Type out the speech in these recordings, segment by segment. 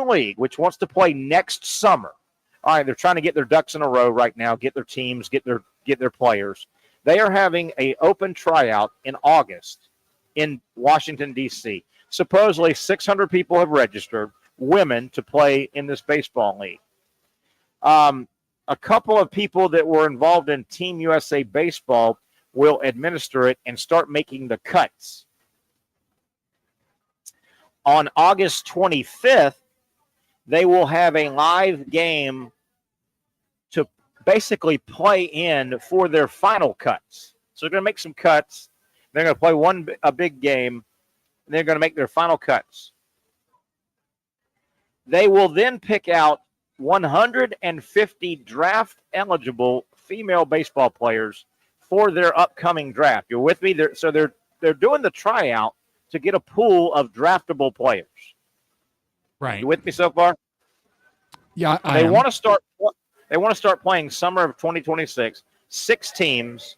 league, which wants to play next summer, all right, they're trying to get their ducks in a row right now, get their teams, get their players. They are having an open tryout in August in Washington, D.C. Supposedly 600 people have registered, women, to play in this baseball league. A couple of people that were involved in Team USA Baseball will administer it and start making the cuts. On August 25th, they will have a live game to basically play in for their final cuts. So they're going to make some cuts. They're going to play a big game, and they're going to make their final cuts. They will then pick out 150 draft-eligible female baseball players for their upcoming draft. You're with me? They're doing the tryout to get a pool of draftable players. Right. You with me so far? Yeah, They want to start. They want to start playing summer of 2026. 6 teams,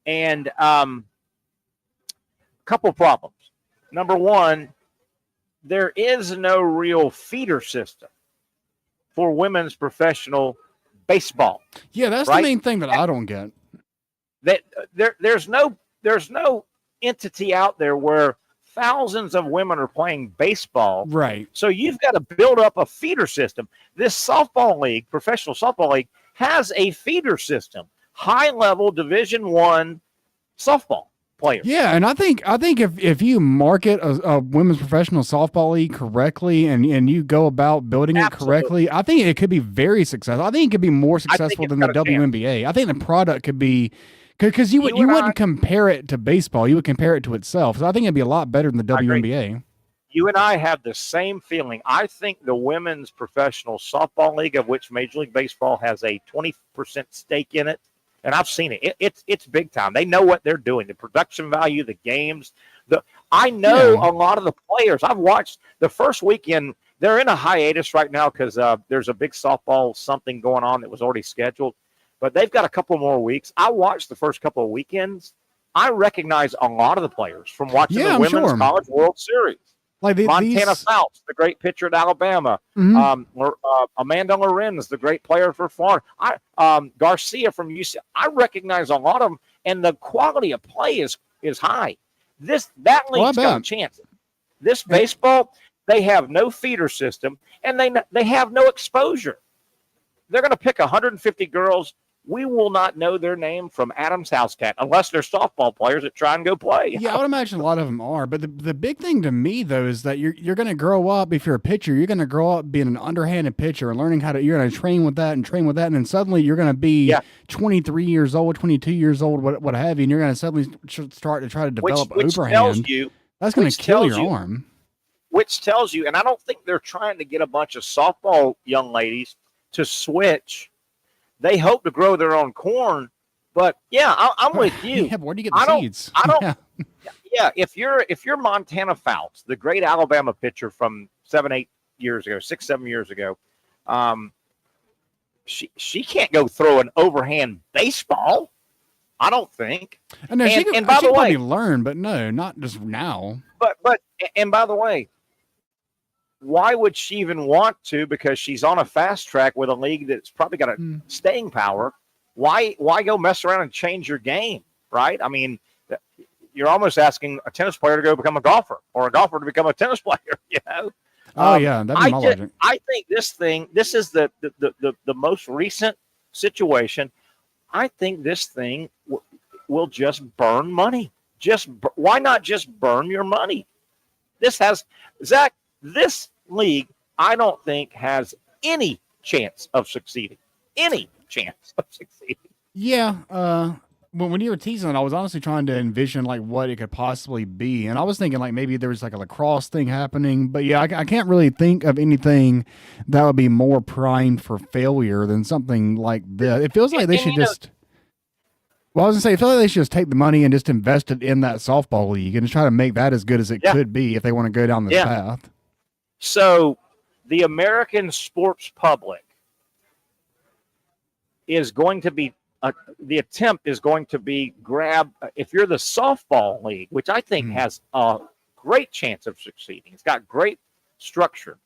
and a couple problems. Number one, there is no real feeder system for women's professional baseball. Yeah, that's right? the main thing that I don't get. That there's no entity out there where thousands of women are playing baseball. Right. So you've got to build up a feeder system. This softball league, professional softball league, has a feeder system. High-level Division I softball players. Yeah, and I think if you market a women's professional softball league correctly and you go about building it correctly, I think it could be very successful. I think it could be more successful than the WNBA. I think the product could be because you wouldn't compare it to baseball. You would compare it to itself. So I think it'd be a lot better than the WNBA. You and I have the same feeling. I think the women's professional softball league, of which Major League Baseball has a 20% stake in it, and I've seen it. It's big time. They know what they're doing. The production value, the games. I know a lot of the players. I've watched the first weekend. They're in a hiatus right now because there's a big softball something going on that was already scheduled. But they've got a couple more weeks. I watched the first couple of weekends. I recognize a lot of the players from watching the Women's College World Series. Like Montana Phelps, the great pitcher at Alabama. Amanda Lorenz, the great player for Florida. Garcia from UC. I recognize a lot of them, and the quality of play is high. That league's got a chance. This baseball, they have no feeder system, and they have no exposure. They're going to pick 150 girls. We will not know their name from Adam's house cat unless they're softball players that try and go play. Yeah, I would imagine a lot of them are. But the big thing to me, though, is that you're going to grow up, if you're a pitcher, you're going to grow up being an underhanded pitcher and learning you're going to train with that. And then suddenly you're going to be 23 years old, 22 years old, what have you, and you're going to suddenly start to try to develop overhand. That's going to kill your arm. Which tells you, and I don't think they're trying to get a bunch of softball young ladies to switch. They hope to grow their own corn, but I'm with you. Yeah, but where do you get the seeds? I don't. Yeah, if you're Montana Phelps, the great Alabama pitcher from 6-7 years ago, she can't go throw an overhand baseball. I don't think. And by the way, probably learn, but no, not just now. But by the way, why would she even want to? Because she's on a fast track with a league that's probably got a staying power. Why go mess around and change your game, right? I mean, you're almost asking a tennis player to go become a golfer or a golfer to become a tennis player, you know? Oh, yeah, that'd be my logic. I think this is the most recent situation. I think this thing will just burn money. Why not just burn your money? This league, I don't think, has any chance of succeeding. Any chance of succeeding. Yeah. When you were teasing it, I was honestly trying to envision like what it could possibly be. And I was thinking like maybe there was like a lacrosse thing happening. But yeah, I can't really think of anything that would be more primed for failure than something like this. It feels like they should just... Well, I was going to say, I feel like they should just take the money and just invest it in that softball league and just try to make that as good as it could be if they want to go down this path. So the American sports public is going to be, the attempt is going to be if you're the softball league, which I think has a great chance of succeeding. It's got great structure.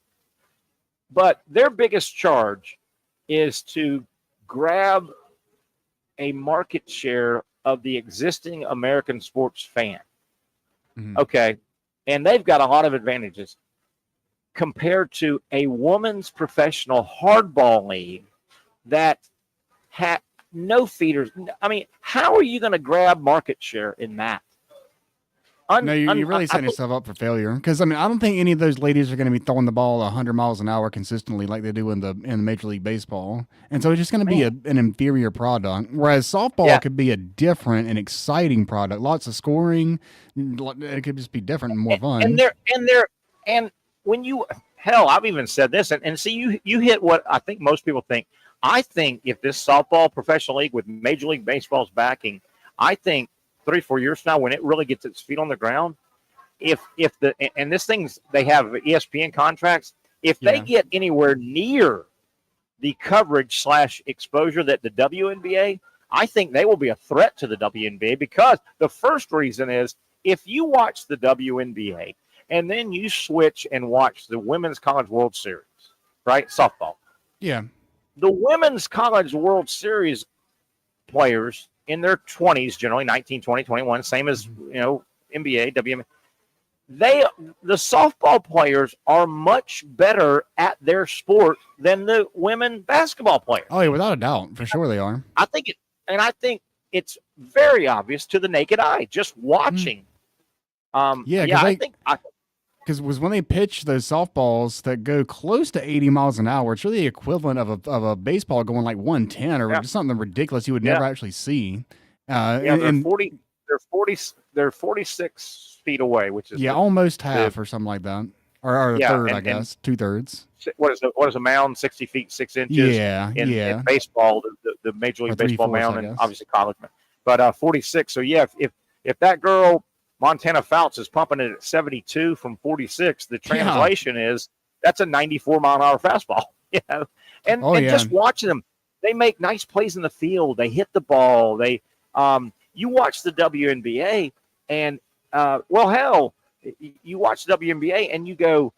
But their biggest charge is to grab a market share of the existing American sports fan. Mhm. Okay. And they've got a lot of advantages compared to a women's professional hardball league that had no feeders. I mean, how are you going to grab market share in that? No, you're really setting yourself up for failure. Because I don't think any of those ladies are going to be throwing the ball 100 miles an hour consistently like they do in the Major League Baseball, and so it's just going to be an inferior product. Whereas softball could be a different and exciting product, lots of scoring. It could just be different and more fun. And when you I've even said this, and see, you hit what I think most people think. I think if this softball professional league with Major League Baseball's backing, I think 3-4 years from now, when it really gets its feet on the ground, if this thing's, they have ESPN contracts, if they get anywhere near the coverage / exposure that the WNBA, I think they will be a threat to the WNBA, because the first reason is if you watch the WNBA and then you switch and watch the Women's College World Series, right? Softball. Yeah. The Women's College World Series players in their 20s, generally 19, 20, 21, same as, NBA, WNBA. The softball players are much better at their sport than the women basketball players. Oh, yeah, without a doubt. For sure they are. I think it's very obvious to the naked eye just watching. Because when they pitch those softballs that go close to 80 miles an hour, it's really the equivalent of a baseball going like 110 or just something ridiculous you would never actually see. They're 46 feet away, which is almost half or something like that, or a third, I guess, 2/3. What is a mound? 60 feet 6 inches. In baseball, the Major League Baseball mound, and obviously college mound. But 46. So if that girl Montana Fouts is pumping it at 72 from 46, the translation is that's a 94-mile-an-hour fastball. And just watching them, they make nice plays in the field. They hit the ball. They you watch the WNBA, and you watch the WNBA and you go,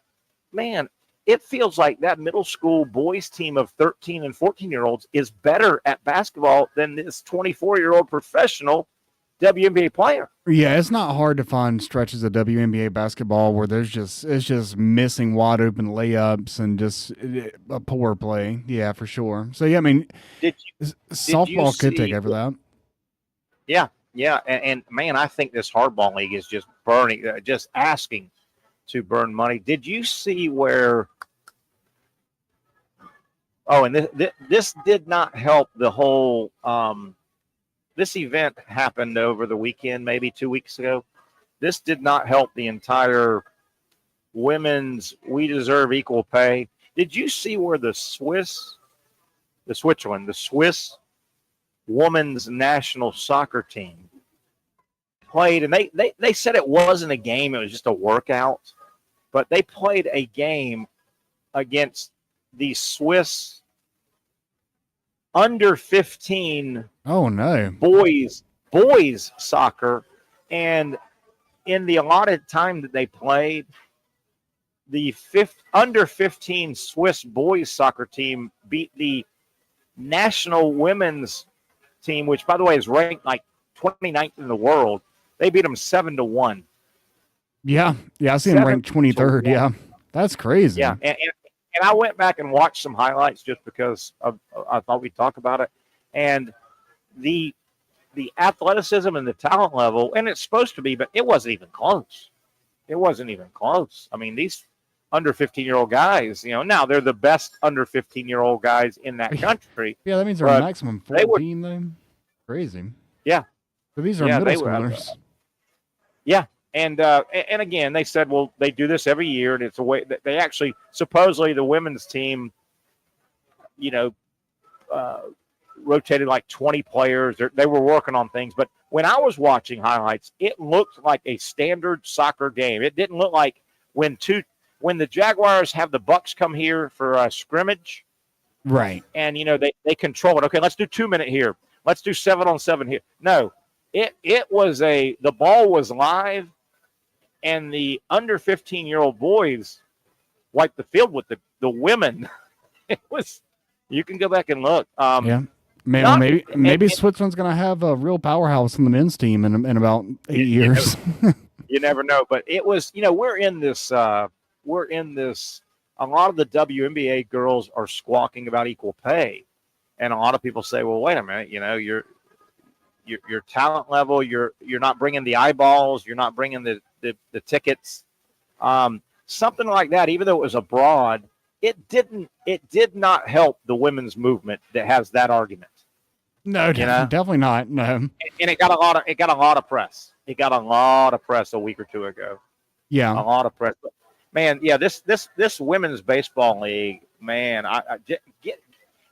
man, it feels like that middle school boys team of 13 and 14-year-olds is better at basketball than this 24-year-old professional WNBA player. Yeah, it's not hard to find stretches of WNBA basketball where it's just missing wide open layups and just a poor play. Yeah, for sure. So softball could take over that. Yeah, and man, I think this hardball league is just burning, just asking to burn money. Did you see where? Oh, and this did not help the whole. This event happened over the weekend, maybe 2 weeks ago. This did not help the entire women's "We Deserve Equal Pay." Did you see where the Swiss women's national soccer team played? And they said it wasn't a game; it was just a workout. But they played a game against the Swiss under 15 boys soccer, and in the allotted time that they played, the under 15 Swiss boys soccer team beat the national women's team, which by the way is ranked like 29th in the world. They beat them 7-1. Yeah, I see them ranked 23rd. Yeah, that's crazy. Yeah, and I went back and watched some highlights just because I thought we'd talk about it. And the athleticism and the talent level, and it's supposed to be, but it wasn't even close. It wasn't even close. I mean, these under 15-year-old guys, now they're the best under 15-year-old guys in that country. Yeah, that means they're maximum 14 then. Crazy. Yeah. So these are middle schoolers. Yeah. And again, they said, well, they do this every year, and it's a way that they actually, supposedly the women's team, rotated like 20 players. They were working on things. But when I was watching highlights, it looked like a standard soccer game. It didn't look like when the Jaguars have the Bucks come here for a scrimmage. Right. And, they control it. Okay, let's do 2-minute here. Let's do 7-on-7 here. No, it was the ball was live. And the under 15-year-old boys wiped the field with the women. It was. You can go back and look. Yeah. Man, maybe Switzerland's going to have a real powerhouse in the men's team in about 8 years. You never know. But it was, we're in this. A lot of the WNBA girls are squawking about equal pay, and a lot of people say, "Well, wait a minute. Your talent level, you're not bringing the eyeballs, you're not bringing the tickets, something like that." Even though it was abroad, it did not help the women's movement that has that argument. No, definitely not. No, and it got a lot of press. It got a lot of press a week or two ago. Yeah, a lot of press. But, man, yeah, this women's baseball league, man,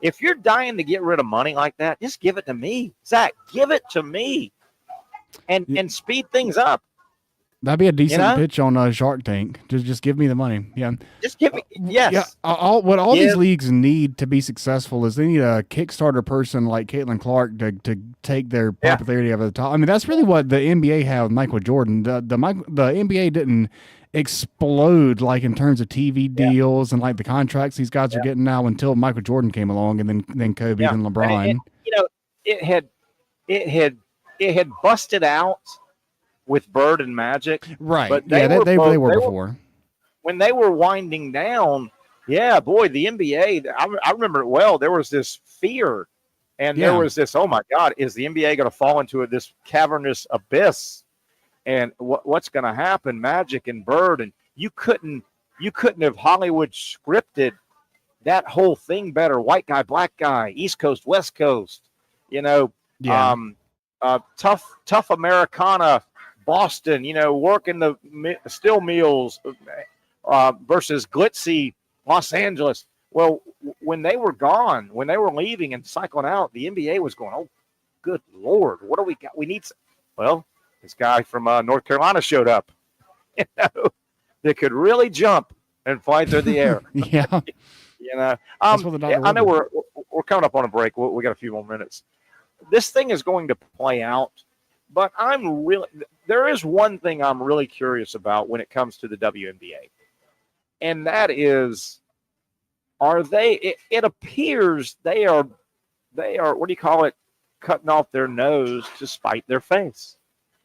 if you're dying to get rid of money like that, just give it to me, Zach. Give it to me, and speed things up. That'd be a decent pitch on Shark Tank. Just give me the money. Yeah. Just give me. Yes. Yeah. What these leagues need to be successful is they need a Kickstarter person like Caitlin Clark to take their popularity over the top. I mean, that's really what the NBA had with Michael Jordan. The NBA didn't explode like in terms of TV deals and like the contracts these guys are getting now until Michael Jordan came along, and then Kobe and LeBron. And it had busted out with Bird and Magic, right? But they were before. When they were winding down, boy, the NBA. I remember it well. There was this fear, and there was this. Oh my God, is the NBA going to fall into this cavernous abyss? And what's going to happen? Magic and Bird, and you couldn't have Hollywood scripted that whole thing better. White guy, black guy, East Coast, West Coast. Tough Americana. Boston, working the steel mills versus glitzy Los Angeles. Well, when they were gone, when they were leaving and cycling out, the NBA was going, "Oh, good Lord, what do we got? We need." Well, this guy from North Carolina showed up, that could really jump and fly through the air. Yeah. I know we're coming up on a break. We got a few more minutes. This thing is going to play out. But there is one thing I'm really curious about when it comes to the WNBA. And that is, it appears they are, what do you call it, cutting off their nose to spite their face.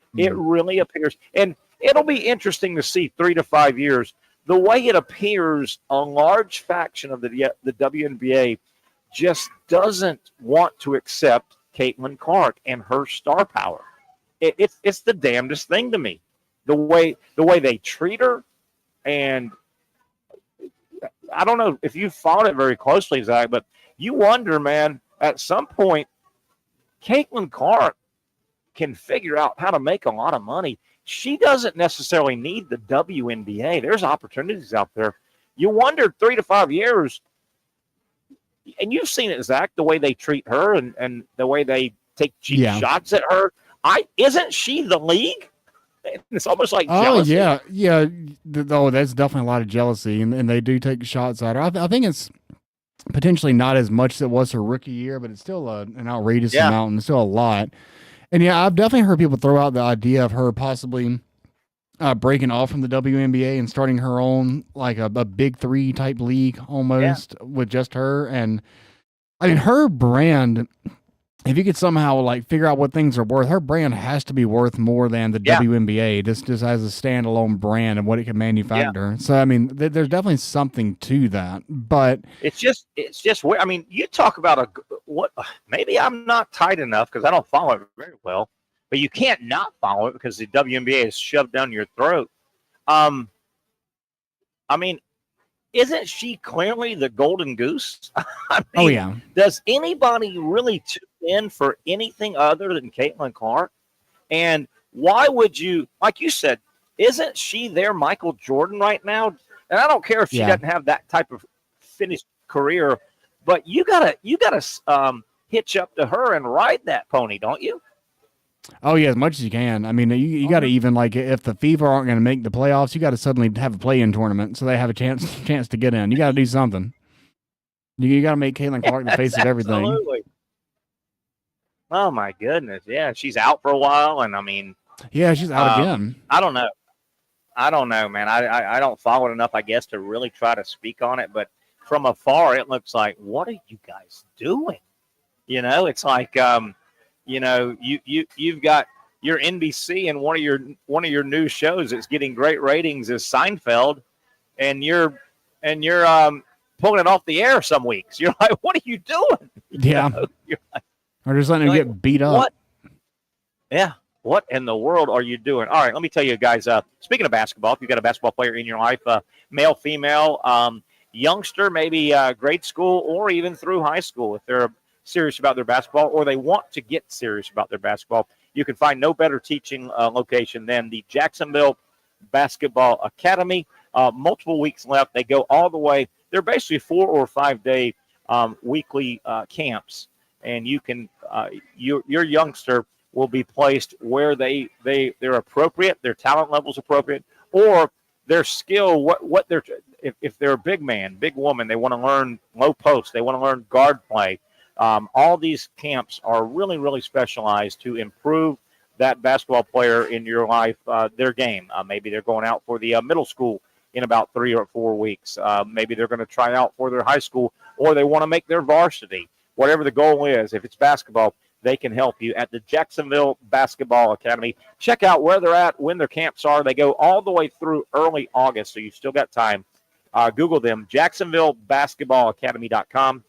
Mm-hmm. It really appears. And it'll be interesting to see 3 to 5 years. The way it appears, a large faction of the WNBA just doesn't want to accept Caitlin Clark and her star power. It's the damnedest thing to me, the way they treat her, and I don't know if you followed it very closely, Zach, but you wonder, man, at some point, Caitlin Clark can figure out how to make a lot of money. She doesn't necessarily need the WNBA. There's opportunities out there. You wonder 3 to 5 years, and you've seen it, Zach, the way they treat her and the way they take cheap shots at her. Isn't she the league? It's almost like jealousy. Oh, yeah. That's definitely a lot of jealousy, and they do take shots at her. I think it's potentially not as much as it was her rookie year, but it's still an outrageous amount, and still a lot. And I've definitely heard people throw out the idea of her possibly breaking off from the WNBA and starting her own, like a big three type league almost with just her. And I mean, her brand, if you could somehow like figure out what things are worth, her brand has to be worth more than the WNBA just as a standalone brand and what it can manufacture. So, I mean, there's definitely something to that, but it's just, I mean, you talk about maybe I'm not tight enough because I don't follow it very well, but you can't not follow it because the WNBA is shoved down your throat. I mean, isn't she clearly the golden goose? I mean, does anybody really tune in for anything other than Caitlin Clark? And why would you, like you said, isn't she their Michael Jordan right now? And I don't care if she doesn't have that type of finished career, but you gotta hitch up to her and ride that pony, don't you? Oh, yeah, as much as you can. I mean, you got to even, like, if the Fever aren't going to make the playoffs, you got to suddenly have a play-in tournament so they have a chance to get in. You got to do something. You got to make Caitlin Clark the face of everything. Absolutely. Oh, my goodness. Yeah, she's out for a while, and I mean... Yeah, she's out again. I don't know. I don't know, man. I don't follow it enough, I guess, to really try to speak on it. But from afar, it looks like, what are you guys doing? It's like, you've got your NBC and one of your news shows that's getting great ratings is Seinfeld, and you're pulling it off the air some weeks. You're like, what are you doing? Yeah. You're like, or just letting them get beat up. What? Yeah. What in the world are you doing? All right, let me tell you guys, speaking of basketball, if you've got a basketball player in your life, male, female, youngster, maybe grade school or even through high school, if they're serious about their basketball or they want to get serious about their basketball, you can find no better teaching location than the Jacksonville Basketball Academy. Multiple weeks left. They go all the way. They're basically 4 or 5 day weekly camps, and you can your youngster will be placed where they're appropriate, their talent level's appropriate, or their skill, what they're if they're a big man, big woman, they want to learn low post, they want to learn guard play. All these camps are really, really specialized to improve that basketball player in your life, their game. Maybe they're going out for the middle school in about 3 or 4 weeks. Maybe they're going to try out for their high school, or they want to make their varsity. Whatever the goal is, if it's basketball, they can help you at the Jacksonville Basketball Academy. Check out where they're at, when their camps are. They go all the way through early August, so you've still got time. Google them, JacksonvilleBasketballAcademy.com,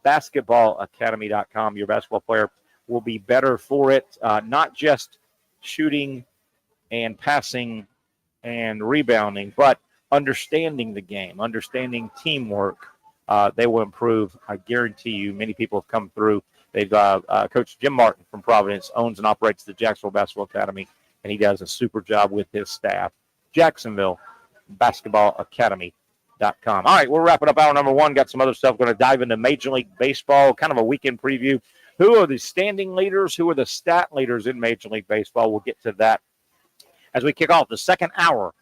JacksonvilleBasketballAcademy.com. Your basketball player will be better for it, not just shooting and passing and rebounding, but understanding the game, understanding teamwork. They will improve. I guarantee you many people have come through. They've Coach Jim Martin from Providence owns and operates the Jacksonville Basketball Academy, and he does a super job with his staff. Jacksonville Basketball Academy.com. All right, we're wrapping up hour number 1. Got some other stuff. Going to dive into Major League Baseball, kind of a weekend preview. Who are the standing leaders? Who are the stat leaders in Major League Baseball? We'll get to that as we kick off the second hour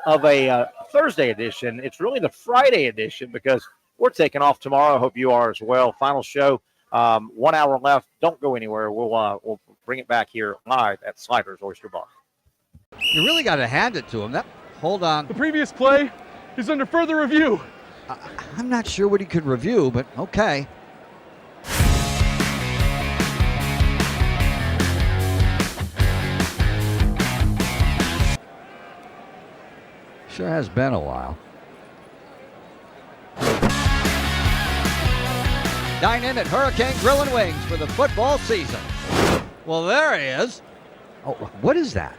of a Thursday edition. It's really the Friday edition because we're taking off tomorrow. I hope you are as well. Final show. 1 hour left. Don't go anywhere. We'll bring it back here live at Sliders Oyster Bar. You really got to hand it to him. Hold on. The previous play is under further review. I'm not sure what he could review, but okay. Sure has been a while. Dine in at Hurricane Grill and Wings for the football season. Well, there he is. Oh, what is that?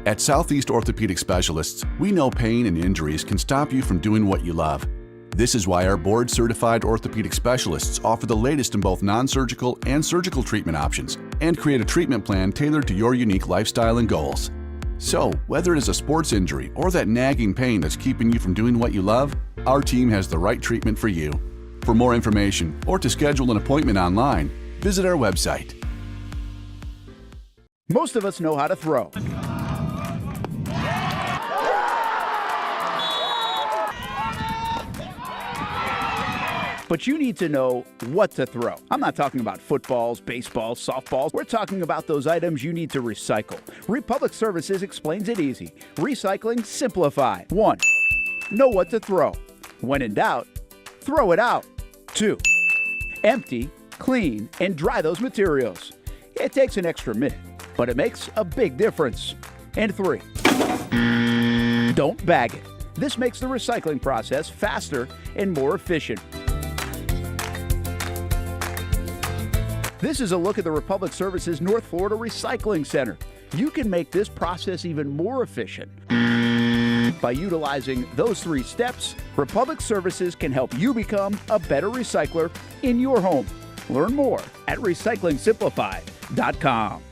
At Southeast Orthopedic Specialists, we know pain and injuries can stop you from doing what you love. This is why our board-certified orthopedic specialists offer the latest in both non-surgical and surgical treatment options and create a treatment plan tailored to your unique lifestyle and goals. So, whether it is a sports injury or that nagging pain that's keeping you from doing what you love, our team has the right treatment for you. For more information or to schedule an appointment online, visit our website. Most of us know how to throw. But you need to know what to throw. I'm not talking about footballs, baseballs, softballs. We're talking about those items you need to recycle. Republic Services explains it easy. Recycling simplified. 1. Know what to throw. When in doubt, throw it out. 2. Empty, clean, and dry those materials. It takes an extra minute, but it makes a big difference. And 3. Don't bag it. This makes the recycling process faster and more efficient. This is a look at the Republic Services North Florida Recycling Center. You can make this process even more efficient. By utilizing those 3 steps, Republic Services can help you become a better recycler in your home. Learn more at recyclingsimplified.com.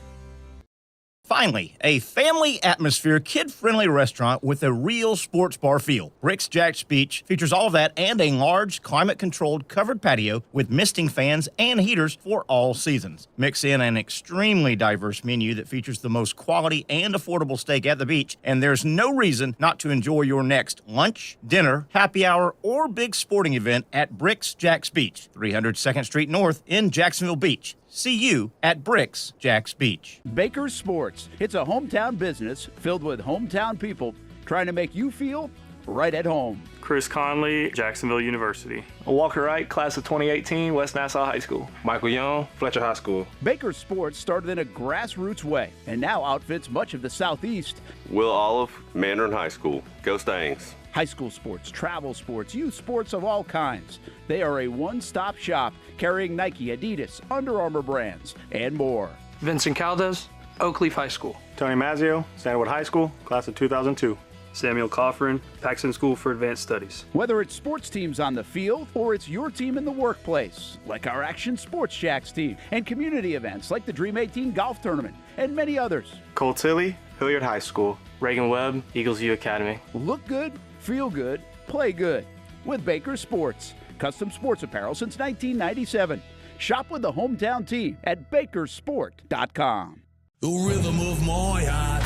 Finally, a family atmosphere, kid-friendly restaurant with a real sports bar feel. Bricks Jack's Beach features all of that and a large, climate-controlled covered patio with misting fans and heaters for all seasons. Mix in an extremely diverse menu that features the most quality and affordable steak at the beach, and there's no reason not to enjoy your next lunch, dinner, happy hour, or big sporting event at Bricks Jack's Beach, 300 2nd Street North in Jacksonville Beach. See you at Bricks Jack's Beach. Baker Sports. It's a hometown business filled with hometown people trying to make you feel right at home. Chris Conley, Jacksonville University. Walker Wright, class of 2018, West Nassau High School. Michael Young, Fletcher High School. Baker Sports started in a grassroots way and now outfits much of the Southeast. Will Olive, Mandarin High School. Go Stangs. High school sports, travel sports, youth sports of all kinds. They are a one-stop shop carrying Nike, Adidas, Under Armour brands, and more. Vincent Caldes, Oakleaf High School. Tony Mazzio, Sandalwood High School, class of 2002. Samuel Coffrin, Paxton School for Advanced Studies. Whether it's sports teams on the field or it's your team in the workplace, like our Action Sports Shacks team, and community events like the Dream 18 Golf Tournament, and many others. Cole Tilley, Hilliard High School. Reagan Webb, Eagles View Academy. Look good, feel good, play good with Baker Sports. Custom sports apparel since 1997. Shop with the hometown team at bakersport.com. The rhythm of my heart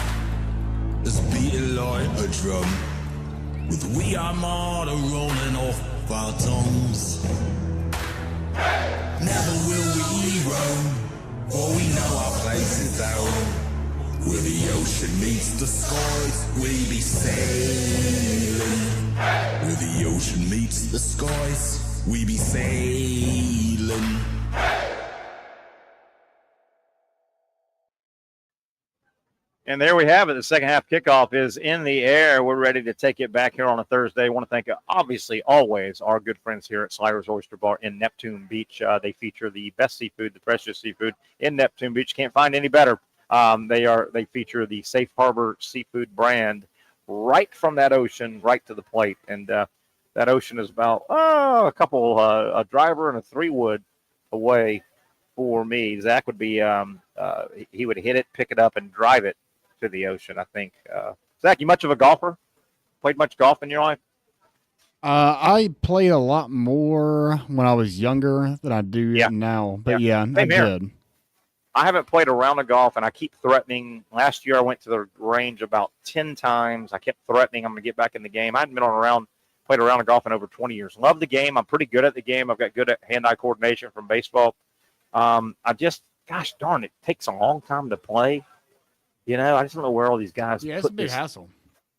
is beating like a drum, with we are murder rolling off our tongues. Never will we roam, for we know our place is down. Where the ocean meets the skies, we be sailing. Where the ocean meets the skies, we be sailing. And there we have it. The second half kickoff is in the air. We're ready to take it back here on a Thursday. I want to thank, obviously, always our good friends here at Sliders Oyster Bar in Neptune Beach. They feature the best seafood, the freshest seafood in Neptune Beach. Can't find any better. They feature the Safe Harbor Seafood brand right from that ocean, right to the plate. And that ocean is about a driver and a 3-wood away for me. Zach would be he would hit it, pick it up, and drive it to the ocean, I think. Zach, you much of a golfer? Played much golf in your life? I played a lot more when I was younger than I do now. But I did. I haven't played a round of golf, and I keep threatening. Last year, I went to the range about 10 times. I kept threatening I'm going to get back in the game. I hadn't played a round of golf in over 20 years. Love the game. I'm pretty good at the game. I've got good at hand-eye coordination from baseball. Gosh darn, it takes a long time to play. You know, I just don't know where all these guys. Yeah, it's a big hassle.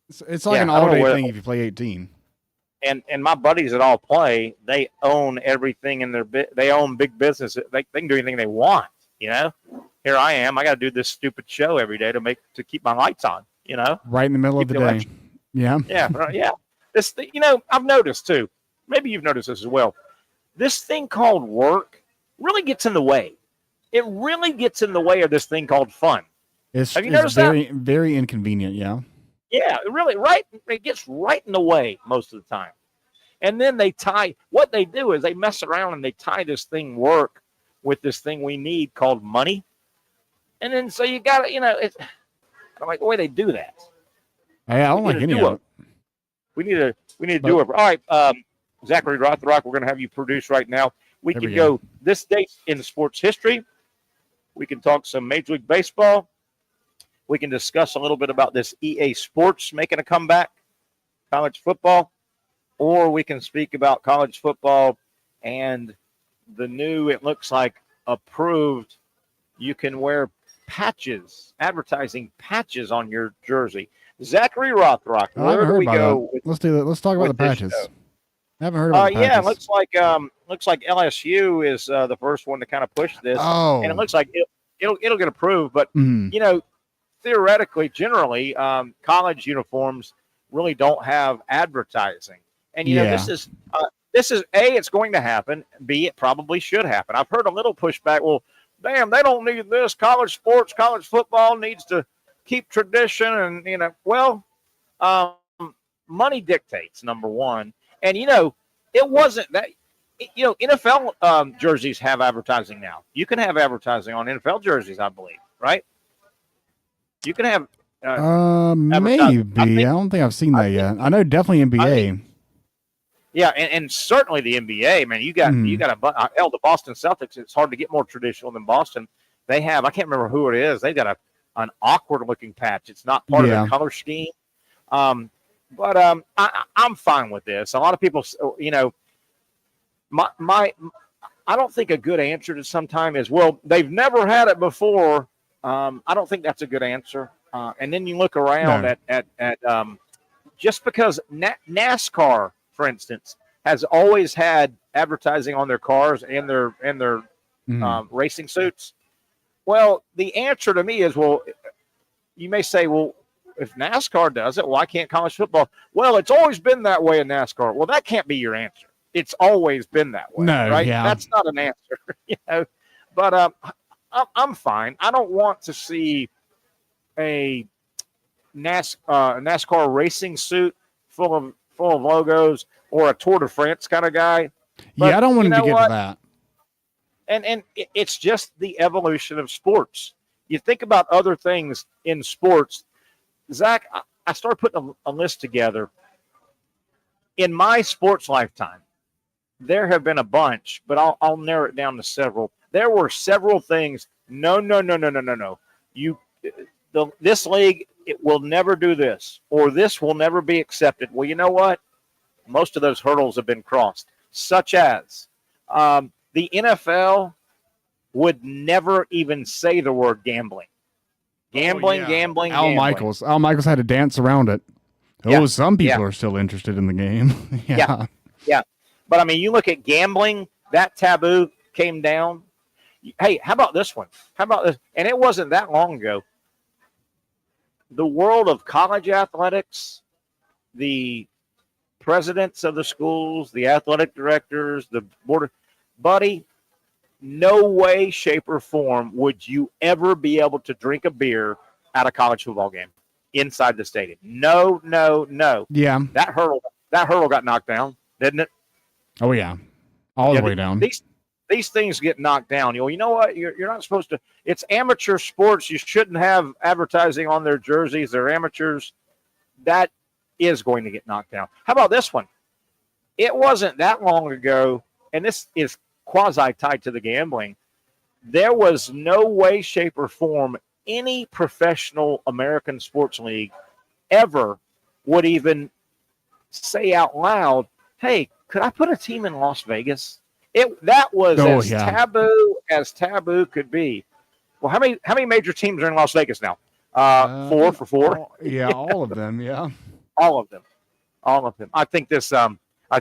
It's like an auto thing if you play 18. And my buddies that all play, they own everything in they own big business. They can do anything they want. You know, here I am. I got to do this stupid show every day to keep my lights on. You know, right in the middle of the day. Yeah. Yeah. This thing, I've noticed too. Maybe you've noticed this as well. This thing called work really gets in the way. It really gets in the way of this thing called fun. Have you noticed very, that? Very inconvenient, yeah. Yeah, really, right. It gets right in the way most of the time. And then what they do is they mess around and they tie this thing work with this thing we need called money. And then so you got to, I don't like the way they do that. Hey, I don't like any of it. We need to do it. All right, Zachary Rothrock, we're going to have you produce right now. We can go this date in sports history. We can talk some Major League Baseball. We can discuss a little bit about this EA Sports making a comeback, college football, or we can speak about college football and the new, it looks like, approved, you can wear patches, advertising patches on your jersey. Zachary Rothrock, where do we go? Let's do that. Let's talk about the patches. I haven't heard about the patches. Yeah, looks like LSU is the first one to kind of push this. Oh. And it looks like it'll get approved, but theoretically, generally, college uniforms really don't have advertising. And this is A, it's going to happen. B, it probably should happen. I've heard a little pushback. Well, damn, they don't need this. College sports, college football needs to keep tradition. And, money dictates, number one. And, it wasn't that, NFL jerseys have advertising now. You can have advertising on NFL jerseys, I believe, right? You can have. Maybe. I don't think I've seen that yet. I know definitely NBA. Yeah, and certainly the NBA, man. You got the Boston Celtics. It's hard to get more traditional than Boston. They have, I can't remember who it is. They got an awkward looking patch. It's not part of the color scheme. But I'm fine with this. A lot of people, I don't think a good answer to sometime is, well, they've never had it before. I don't think that's a good answer. And then you look around at just because NASCAR, for instance, has always had advertising on their cars and their racing suits. Well, the answer to me is, well, you may say, well, if NASCAR does it, why can't college football? Well, it's always been that way in NASCAR. Well, that can't be your answer. It's always been that way, right? Yeah. That's not an answer, But I'm fine. I don't want to see a NASCAR racing suit full of logos or a Tour de France kind of guy. But I don't want him to get to that. And it's just the evolution of sports. You think about other things in sports. Zach, I started putting a list together. In my sports lifetime, there have been a bunch, but I'll narrow it down to several. There were several things. No. This league, it will never do this, or this will never be accepted. Well, you know what? Most of those hurdles have been crossed, such as the NFL would never even say the word gambling. Gambling. Al Michaels had to dance around it. Some people are still interested in the game. Yeah. But, I mean, you look at gambling, that taboo came down. Hey, how about this one? How about this? And it wasn't that long ago. The world of college athletics, the presidents of the schools, the athletic directors, the board, buddy, no way, shape, or form would you ever be able to drink a beer at a college football game inside the stadium. No. Yeah. That hurdle got knocked down, didn't it? Oh, yeah. All the way down. These things get knocked down. You know what? You're not supposed to. It's amateur sports. You shouldn't have advertising on their jerseys. They're amateurs. That is going to get knocked down. How about this one? It wasn't that long ago, and this is quasi-tied to the gambling. There was no way, shape, or form any professional American sports league ever would even say out loud, hey, could I put a team in Las Vegas? That was taboo could be. Well, how many major teams are in Las Vegas now? 4 for 4. All of them. Yeah, all of them. I think this. I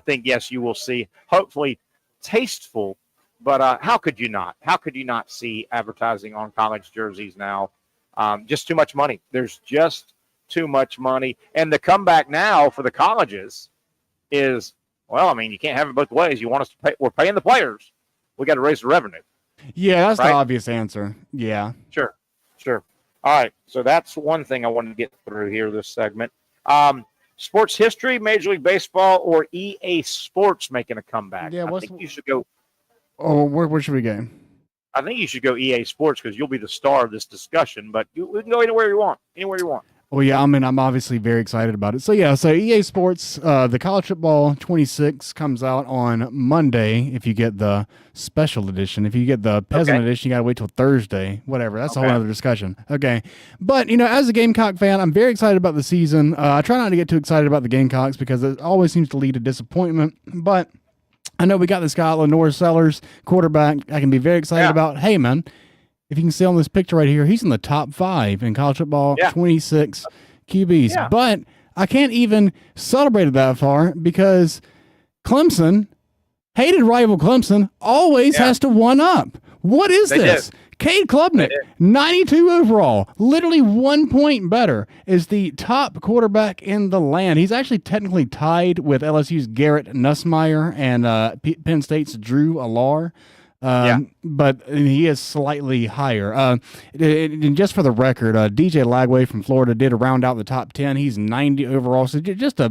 think yes, you will see. Hopefully, tasteful. But how could you not? How could you not see advertising on college jerseys now? Just too much money. There's just too much money, and the comeback now for the colleges is. Well, I mean, you can't have it both ways. You want us to pay? We're paying the players. We got to raise the revenue. Yeah, that's the obvious answer. Yeah. Sure. All right. So that's one thing I wanted to get through here, this segment. Sports history, Major League Baseball, or EA Sports making a comeback? Yeah, I think you should go. Oh, where should we go? I think you should go EA Sports because you'll be the star of this discussion, but we can go anywhere you want. Well, yeah, I mean, I'm obviously very excited about it. So EA Sports, the College Football 26 comes out on Monday if you get the special edition. If you get the peasant edition, you got to wait till Thursday. Whatever. That's a whole other discussion. Okay. But, as a Gamecock fan, I'm very excited about the season. I try not to get too excited about the Gamecocks because it always seems to lead to disappointment. But I know we got this guy, Lenore Sellers, quarterback, I can be very excited about. Hey, man. If you can see on this picture right here, he's in the top 5 in college football, 26 QBs. Yeah. But I can't even celebrate it that far because Clemson, hated rival Clemson, always has to one up. What is this? Cade Klubnik, 92 overall, literally 1 point better, is the top quarterback in the land. He's actually technically tied with LSU's Garrett Nussmeier and Penn State's Drew Allar. But he is slightly higher. And just for the record, DJ Lagway from Florida did round out the top 10. He's 90 overall, so just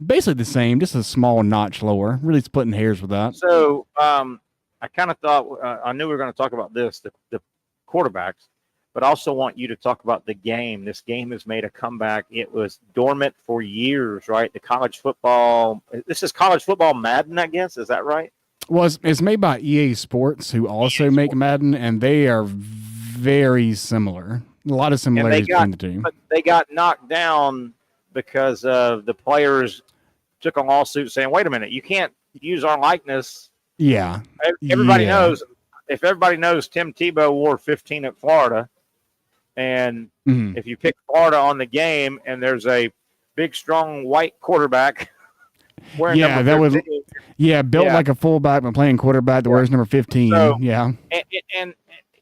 basically the same, just a small notch lower. Really splitting hairs with that. So I kind of thought I knew we were going to talk about this, the quarterbacks, but I also want you to talk about the game. This game has made a comeback. It was dormant for years, right? The college football. This is college football Madden, I guess. Is that right? Well, it's made by EA Sports, who also make Madden, and they are very similar. A lot of similarities between the two. But they got knocked down because of the players took a lawsuit saying, wait a minute, you can't use our likeness Yeah. Everybody knows. If everybody knows, Tim Tebow wore 15 at Florida, and if you pick Florida on the game, and there's a big, strong white quarterback wearing number 15, built like a fullback but playing quarterback that wears number 15. So, yeah. And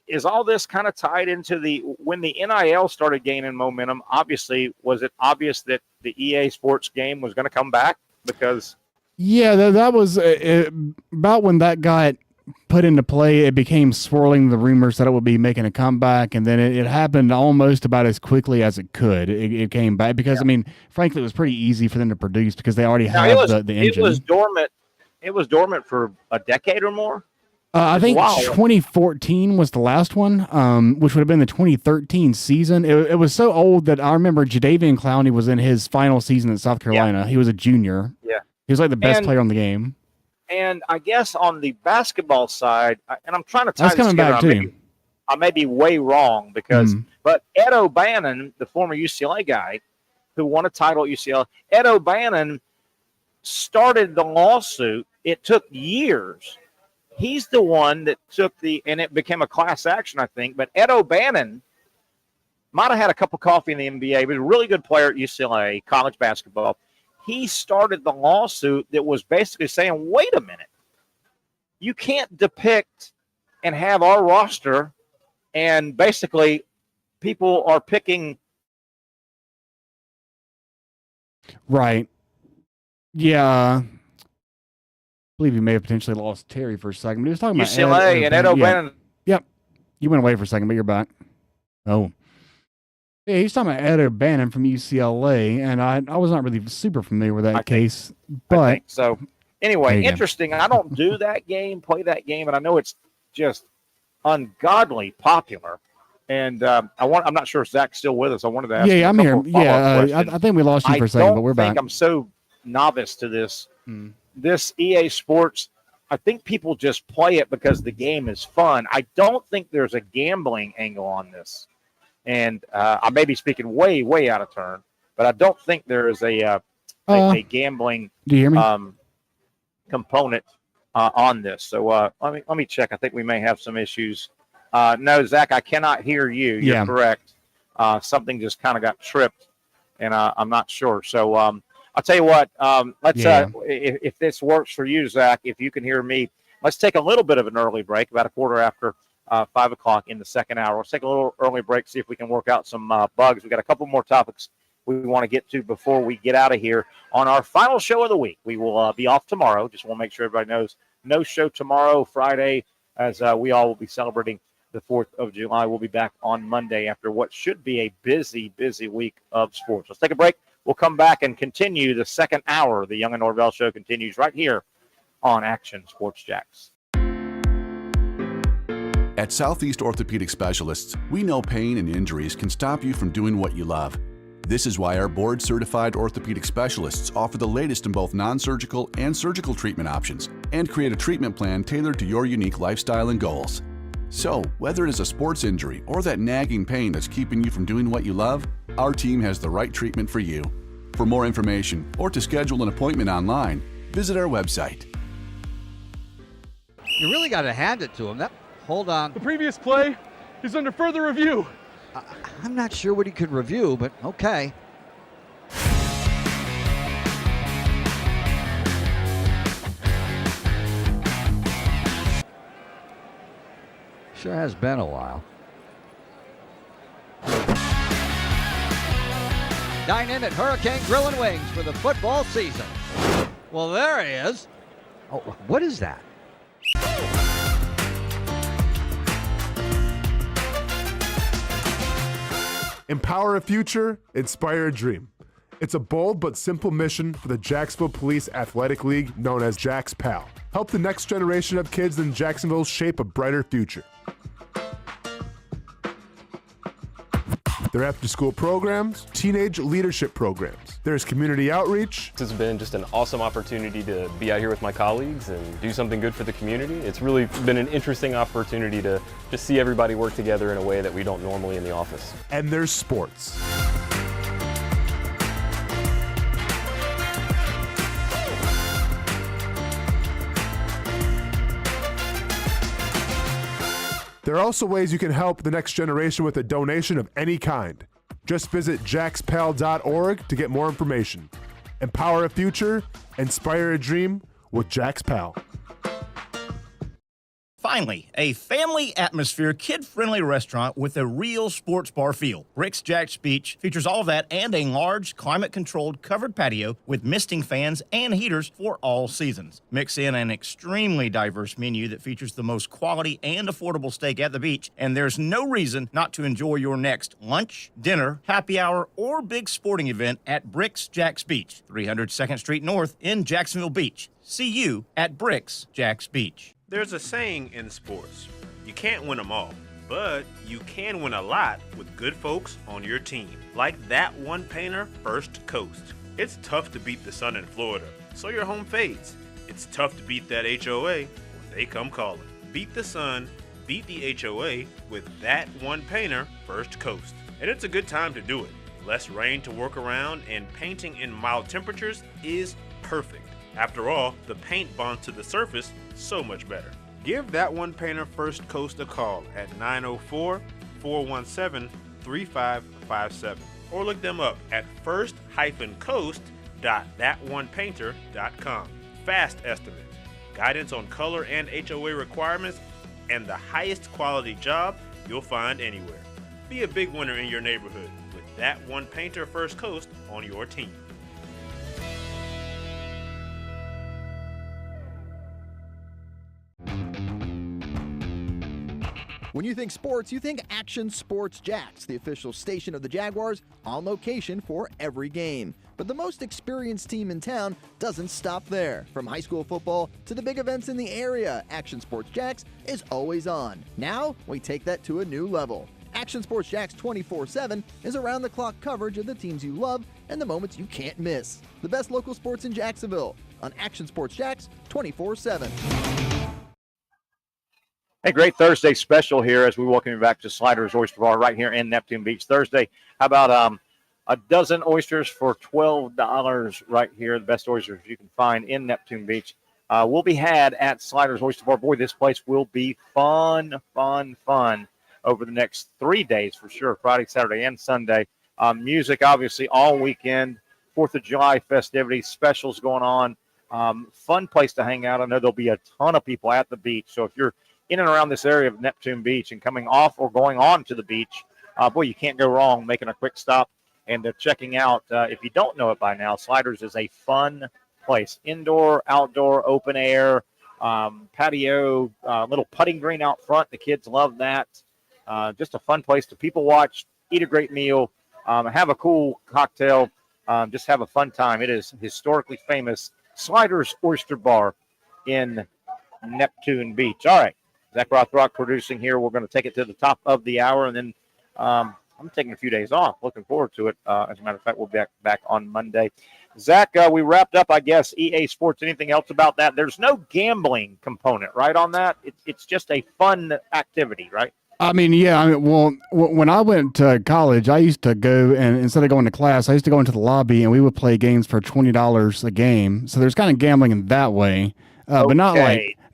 is all this kind of tied into when the NIL started gaining momentum? Obviously, was it obvious that the EA Sports game was going to come back? Because that was about when that got put into play. It became swirling the rumors that it would be making a comeback, and then it happened almost about as quickly as it could. It came back because I mean, frankly, it was pretty easy for them to produce because they already have the engine. It was dormant. It was dormant for a decade or more. I think 2014 was the last one, which would have been the 2013 season. It was so old that I remember Jadeveon Clowney was in his final season at South Carolina. Yeah. He was a junior. Yeah, he was like the best player on the game. And I guess on the basketball side, and I'm trying to tie this coming back too. I may be way wrong because, but Ed O'Bannon, the former UCLA guy who won a title at UCLA, Ed O'Bannon started the lawsuit. It took years. He's the one that took and it became a class action, I think. But Ed O'Bannon might have had a cup of coffee in the NBA. He was a really good player at UCLA, college basketball. He started the lawsuit that was basically saying, wait a minute, you can't depict and have our roster, and basically people are picking. Right. Yeah. I believe you may have potentially lost Terry for a second, but he was talking about UCLA and Ed O'Bannon. Yep. You went away for a second, but you're back. Oh. Yeah, he's talking about Ed O'Bannon from UCLA, and I was not really super familiar with that case. But I think so. Anyway, interesting. I don't play that game, and I know it's just ungodly popular. And I'm not sure if Zach's still with us. I wanted to ask. Yeah, I'm here. Yeah, I think we lost you for a second, but we're back. I'm so novice to this. This EA Sports, I think people just play it because the game is fun. I don't think there's a gambling angle on this. And I may be speaking way, way out of turn, but I don't think there is a gambling do you hear me? Component on this. So let me check. I think we may have some issues. No, Zach, I cannot hear you. You're correct. Something just kind of got tripped, and I'm not sure. So I'll tell you what. Let's if this works for you, Zach, if you can hear me, let's take a little bit of an early break, about a quarter after 5 o'clock in the second hour. Let's take a little early break, see if we can work out some bugs. We've got a couple more topics we want to get to before we get out of here on our final show of the week. We will be off tomorrow. Just want to make sure everybody knows no show tomorrow, Friday, as we all will be celebrating the 4th of July. We'll be back on Monday after what should be a busy, busy week of sports. Let's take a break. We'll come back and continue the second hour. The Young and Norvelle show continues right here on Action Sports Jacks. At Southeast Orthopedic Specialists, we know pain and injuries can stop you from doing what you love. This is why our board-certified orthopedic specialists offer the latest in both non-surgical and surgical treatment options and create a treatment plan tailored to your unique lifestyle and goals. So, whether it is a sports injury or that nagging pain that's keeping you from doing what you love, our team has the right treatment for you. For more information or to schedule an appointment online, visit our website. You really got to hand it to him. Hold on. The previous play is under further review. I'm not sure what he could review, but okay. Sure has been a while. Dine in at Hurricane Grill and Wings for the football season. Well, there he is. Oh, what is that? Empower a future, inspire a dream. It's a bold but simple mission for the Jacksonville Police Athletic League known as Jax PAL. Help the next generation of kids in Jacksonville shape a brighter future. Their after-school programs, teenage leadership programs. There's community outreach. This has been just an awesome opportunity to be out here with my colleagues and do something good for the community. It's really been an interesting opportunity to just see everybody work together in a way that we don't normally in the office. And there's sports. There are also ways you can help the next generation with a donation of any kind. Just visit jaxpal.org to get more information. Empower a future, inspire a dream with Jax Pal. Finally, a family atmosphere, kid-friendly restaurant with a real sports bar feel. Rick's Jack's Beach features all of that and a large, climate-controlled covered patio with misting fans and heaters for all seasons. Mix in an extremely diverse menu that features the most quality and affordable steak at the beach, and there's no reason not to enjoy your next lunch, dinner, happy hour, or big sporting event at Rick's Jack's Beach, 300 2nd Street North in Jacksonville Beach. See you at Rick's Jack's Beach. There's a saying in sports, you can't win them all, but you can win a lot with good folks on your team. Like that one painter, First Coast. It's tough to beat the sun in Florida, so your home fades. It's tough to beat that HOA when they come calling. Beat the sun, beat the HOA with that one painter, First Coast. And it's a good time to do it. Less rain to work around, and painting in mild temperatures is perfect. After all, the paint bonds to the surface so much better. Give that one painter First Coast a call at 904-417-3557 or look them up at first-coast.thatonepainter.com. Fast estimate, guidance on color and HOA requirements, and the highest quality job you'll find anywhere. Be a big winner in your neighborhood with that one painter First Coast on your team. When you think sports, you think Action Sports Jacks, the official station of the Jaguars, on location for every game. But the most experienced team in town doesn't stop there. From high school football to the big events in the area, Action Sports Jacks is always on. Now, we take that to a new level. Action Sports Jacks 24/7 is around-the-clock coverage of the teams you love and the moments you can't miss. The best local sports in Jacksonville on Action Sports Jacks 24/7. Hey, great Thursday special here as we welcome you back to Sliders Oyster Bar right here in Neptune Beach. Thursday, how about a dozen oysters for $12 right here, the best oysters you can find in Neptune Beach. Will be had at Sliders Oyster Bar. Boy, this place will be fun over the next 3 days for sure, Friday, Saturday, and Sunday. Music, obviously, all weekend. 4th of July festivities, specials going on. Fun place to hang out. I know there'll be a ton of people at the beach, so if you're in and around this area of Neptune Beach and coming off or going on to the beach, boy, you can't go wrong making a quick stop and checking out. If you don't know it by now, Sliders is a fun place. Indoor, outdoor, open air, patio, little putting green out front. The kids love that. Just a fun place to people watch, eat a great meal, have a cool cocktail, just have a fun time. It is historically famous Sliders Oyster Bar in Neptune Beach. All right. Zach Rothrock producing here. We're going to take it to the top of the hour, and then I'm taking a few days off. Looking forward to it. As a matter of fact, we'll be back on Monday. Zach, we wrapped up, I guess, EA Sports. Anything else about that? There's no gambling component, right, on that? It's just a fun activity, right? Well, when I went to college, I used to go, and instead of going to class, I used to go into the lobby, and we would play games for $20 a game. So there's kind of gambling in that way, but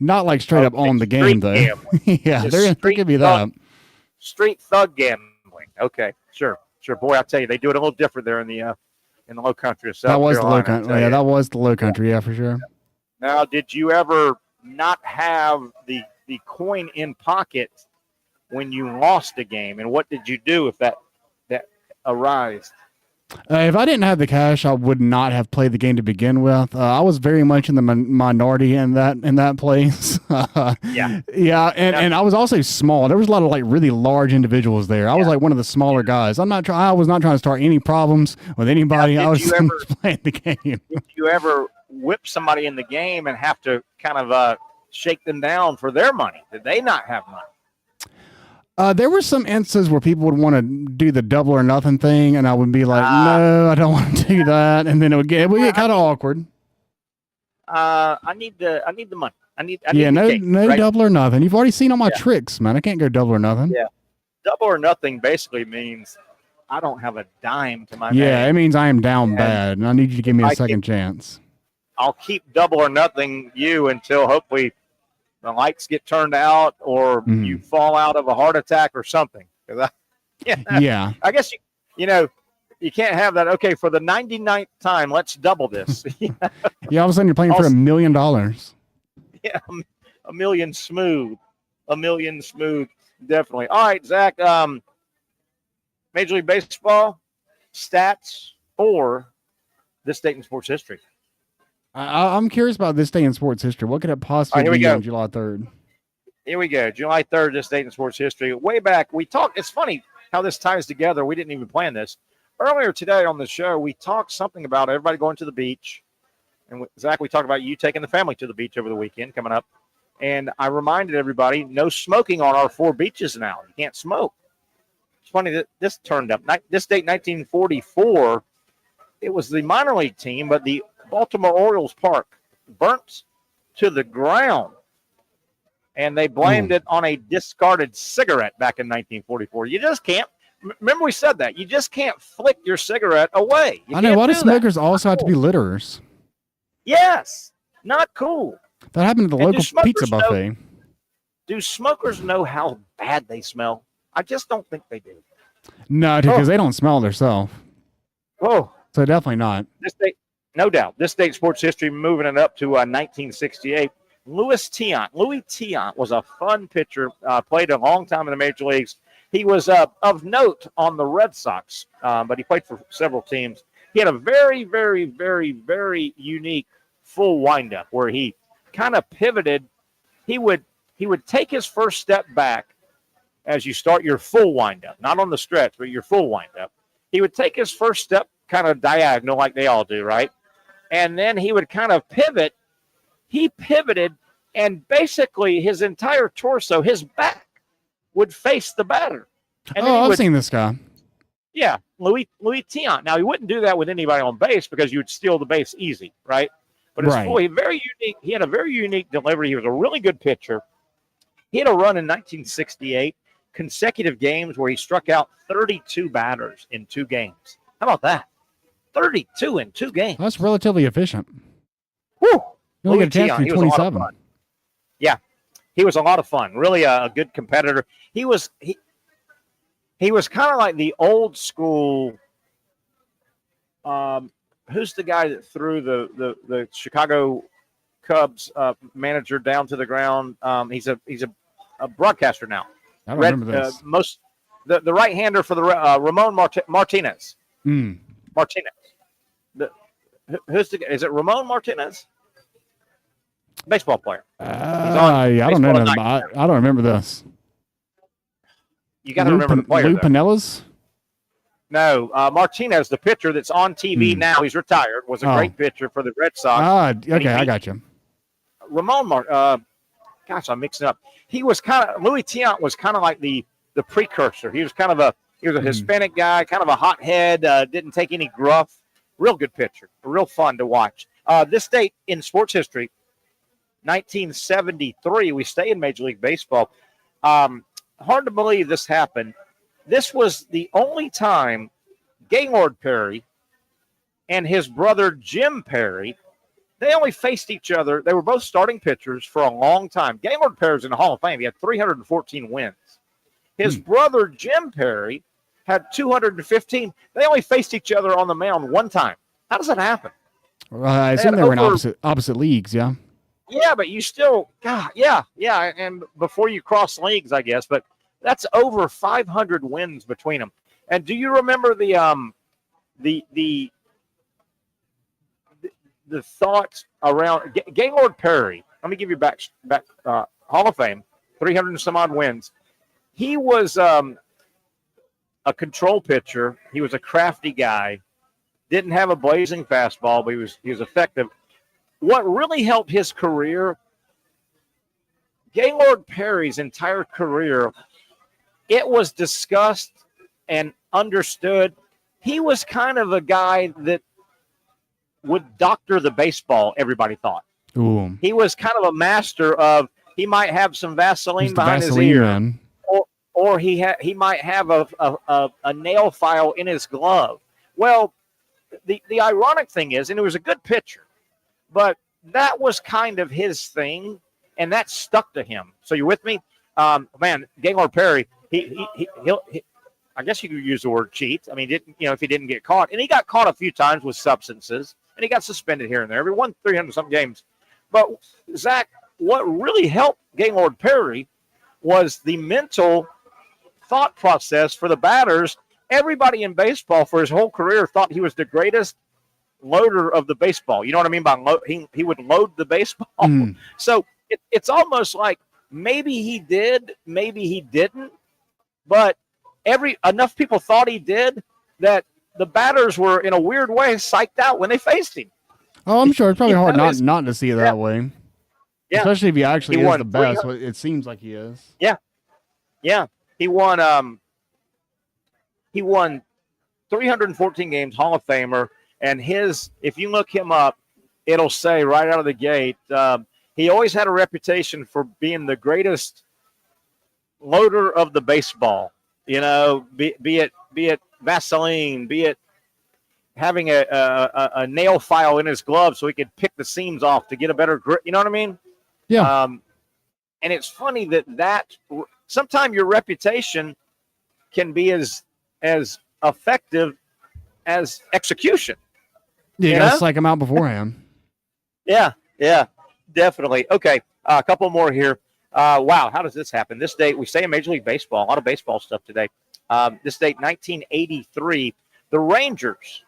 not like straight up on the game, though. Yeah, there could be that. Street thug gambling. Okay, sure. Boy, I tell you, they do it a little different there in the Low Country of South Carolina. That was the Low Country. Yeah, that was the Low Country. Yeah, for sure. Now, did you ever not have the coin in pocket when you lost a game, and what did you do if that arised? If I didn't have the cash, I would not have played the game to begin with. I was very much in the minority in that place. And I was also small. There was a lot of like really large individuals there. I was like one of the smaller guys. I was not trying to start any problems with anybody. I was just playing the game. Did you ever whip somebody in the game and have to kind of shake them down for their money? Did they not have money? There were some instances where people would want to do the double or nothing thing, and I would be like, no, I don't want to do that. And then it would get kind of awkward. I need the money. I need no double or nothing. You've already seen all my tricks, man. I can't go double or nothing. Yeah. Double or nothing basically means I don't have a dime to my name. Yeah, it means I am down bad, and I need you to give me a second chance. I'll keep double or nothing you until hopefully the lights get turned out or you fall out of a heart attack or something. Yeah. I guess, you can't have that. Okay, for the 99th time, let's double this. Yeah, all of a sudden you're playing for $1 million. Yeah, a million smooth. Definitely. All right, Zach, Major League Baseball stats for this date in sports history. I'm curious about this day in sports history. What could it possibly be on July 3rd? Here we go. July 3rd, this date in sports history. Way back, we talked. It's funny how this ties together. We didn't even plan this. Earlier today on the show, we talked something about everybody going to the beach. And Zach, we talked about you taking the family to the beach over the weekend coming up. And I reminded everybody, no smoking on our 4 beaches now. You can't smoke. It's funny that this turned up. This date, 1944, it was the minor league team, but the Baltimore Orioles park burnt to the ground. And they blamed it on a discarded cigarette back in 1944. You just can't. Remember we said that. You just can't flick your cigarette away. I know. Why do smokers also have to be litterers? Yes. Not cool. That happened at the local pizza buffet. Do smokers know how bad they smell? I just don't think they do. No, because they don't smell themselves. Oh. So definitely not. This date, no doubt. This date sports history, moving it up to 1968. Louis Tiant was a fun pitcher, played a long time in the major leagues. He was of note on the Red Sox, but he played for several teams. He had a very, very, very, very unique full windup where he kind of pivoted. He would take his first step back as you start your full windup, not on the stretch, but your full windup. He would take his first step kind of diagonal like they all do, right? And then he would kind of pivot. He pivoted, and basically his entire torso, his back, would face the batter. And I've seen this guy. Yeah, Louis Tiant. Now, he wouldn't do that with anybody on base because you would steal the base easy, right? But it's very unique. He had a very unique delivery. He was a really good pitcher. He had a run in 1968, consecutive games where he struck out 32 batters in 2 games. How about that? 32 in 2 games. That's relatively efficient. Whew. You only get a chance to be 27. Yeah, he was a lot of fun. Really a good competitor. He was kind of like the old school. Who's the guy that threw the Chicago Cubs manager down to the ground? He's a broadcaster now. I don't remember this. The right-hander for the Ramon Martinez. Martinez. Is it Ramon Martinez? Baseball player. I don't know. I don't remember this. You got to remember the player. Lou Pinellas? No, Martinez, the pitcher that's on TV now. He's retired. Was a great pitcher for the Red Sox. Okay, I got you. Ramon gosh, I'm mixing up. He was Louis Tiant was kind of like the precursor. He was a Hispanic guy, kind of a hothead. Didn't take any gruff. Real good pitcher. Real fun to watch. This date in sports history. 1973, we stay in Major League Baseball. Hard to believe this happened. This was the only time Gaylord Perry and his brother Jim Perry, they only faced each other. They were both starting pitchers for a long time. Gaylord Perry's in the Hall of Fame. He had 314 wins. His brother Jim Perry had 215. They only faced each other on the mound one time. How does that happen? I assume they were in opposite leagues, yeah. Yeah, but you still, yeah, and before you cross leagues, I guess, but that's over 500 wins between them. And do you remember the thoughts around Gaylord Perry? Let me give you back Hall of Fame, 300 and some odd wins. He was a control pitcher. He was a crafty guy. Didn't have a blazing fastball, but he was effective. What really helped his career, Gaylord Perry's entire career, it was discussed and understood. He was kind of a guy that would doctor the baseball, everybody thought. Ooh. He was kind of a master of, he might have some Vaseline behind his ear. Man. Or he might have a nail file in his glove. Well, the ironic thing is, and he was a good pitcher, but that was kind of his thing. and that stuck to him. So you with me? Man, Gaylord Perry, he'll I guess you could use the word cheat. I mean, if he didn't get caught, and he got caught a few times with substances, and he got suspended here and there. He won 300-some games. But, Zach, what really helped Gaylord Perry was the mental thought process for the batters. Everybody in baseball for his whole career thought he was the greatest loader of the baseball. You know what I mean by load? He would load the baseball. So it's almost like maybe he did, maybe he didn't, but enough people thought he did that the batters were in a weird way psyched out when they faced him. Oh, I'm sure it's probably hard not to see it that way. Yeah. Especially if he actually is the best. It seems like he is. Yeah. Yeah. He won 314 games, Hall of Famer, and if you look him up, it'll say right out of the gate, he always had a reputation for being the greatest loader of the baseball. You know, be it Vaseline, be it having a nail file in his glove so he could pick the seams off to get a better grip. You know what I mean? Yeah. And it's funny that sometimes your reputation can be as effective as execution. Yeah, you got to psych him out beforehand. Yeah, definitely. Okay, a couple more here. Wow, how does this happen? This date, we say in Major League Baseball, a lot of baseball stuff today. This date, 1983, the Rangers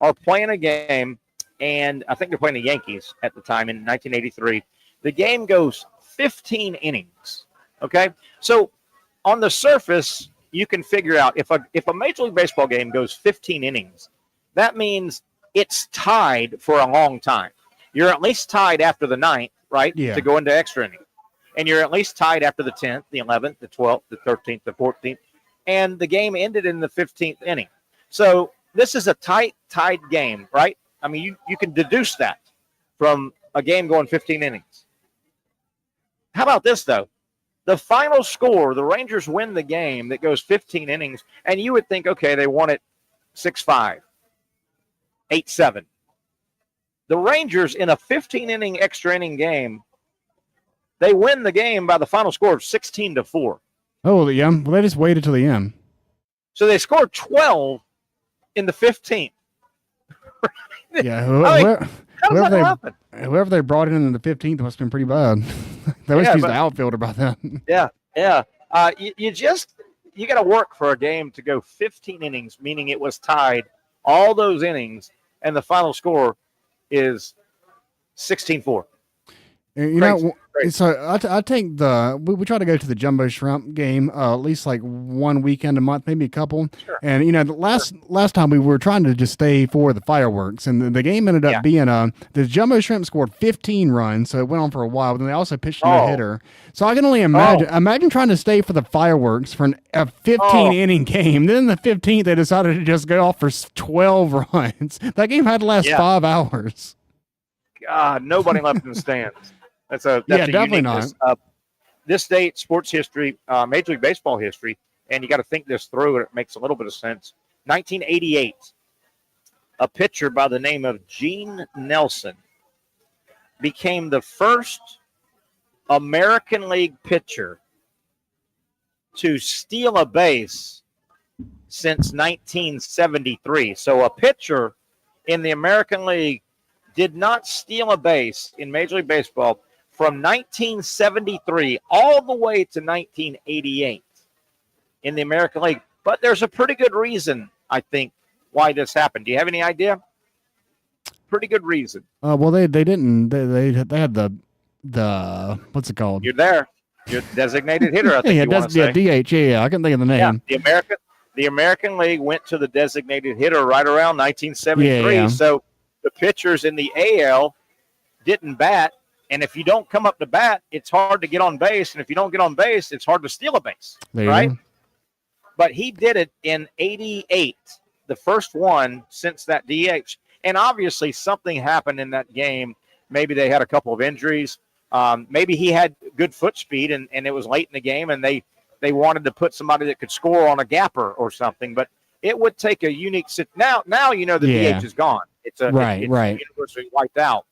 are playing a game, and I think they're playing the Yankees at the time in 1983. The game goes 15 innings, okay? So on the surface, you can figure out if a Major League Baseball game goes 15 innings, that means it's tied for a long time. You're at least tied after the 9th, right, to go into extra innings. And you're at least tied after the 10th, the 11th, the 12th, the 13th, the 14th. And the game ended in the 15th inning. So this is a tied game, right? I mean, you can deduce that from a game going 15 innings. How about this, though? The final score, the Rangers win the game that goes 15 innings, and you would think, okay, they won it 6-5, 8-7. The Rangers, in a 15-inning extra inning game, they win the game by the final score of 16-4. Oh, yeah. Well, they just waited till the end. So they scored 12 in the 15th. Yeah. Whoever they brought in the 15th must have been pretty bad. They always used the outfielder about that. Yeah. You got to work for a game to go 15 innings, meaning it was tied all those innings, and the final score is 16-4. You know, so I take we try to go to the Jumbo Shrimp game at least like one weekend a month, maybe a couple. Sure. And you know, the last time we were trying to just stay for the fireworks, and the game ended up being the Jumbo Shrimp scored 15 runs, so it went on for a while. But then they also pitched a hitter, so I can only imagine trying to stay for the fireworks for a 15-inning game. Then the 15th, they decided to just go off for 12 runs. That game had to last 5 hours. God, nobody left in the stands. That's a definitely not. This date, sports history, Major League Baseball history, and you got to think this through, and it makes a little bit of sense. 1988, a pitcher by the name of Gene Nelson became the first American League pitcher to steal a base since 1973. So a pitcher in the American League did not steal a base in Major League Baseball from 1973 all the way to 1988 in the American League. But there's a pretty good reason, I think, why this happened. Do you have any idea? Pretty good reason. Well, they didn't. They had the what's it called? You're there. You're designated hitter, I think you want to say. DH. Yeah, I couldn't think of the name. Yeah, the American League went to the designated hitter right around 1973. Yeah. So the pitchers in the AL didn't bat. And if you don't come up to bat, it's hard to get on base. And if you don't get on base, it's hard to steal a base, right? But he did it in 88, the first one since that DH. And obviously something happened in that game. Maybe they had a couple of injuries. Maybe he had good foot speed and it was late in the game and they wanted to put somebody that could score on a gapper or something. But it would take a unique now you know the DH is gone. It's universally wiped out.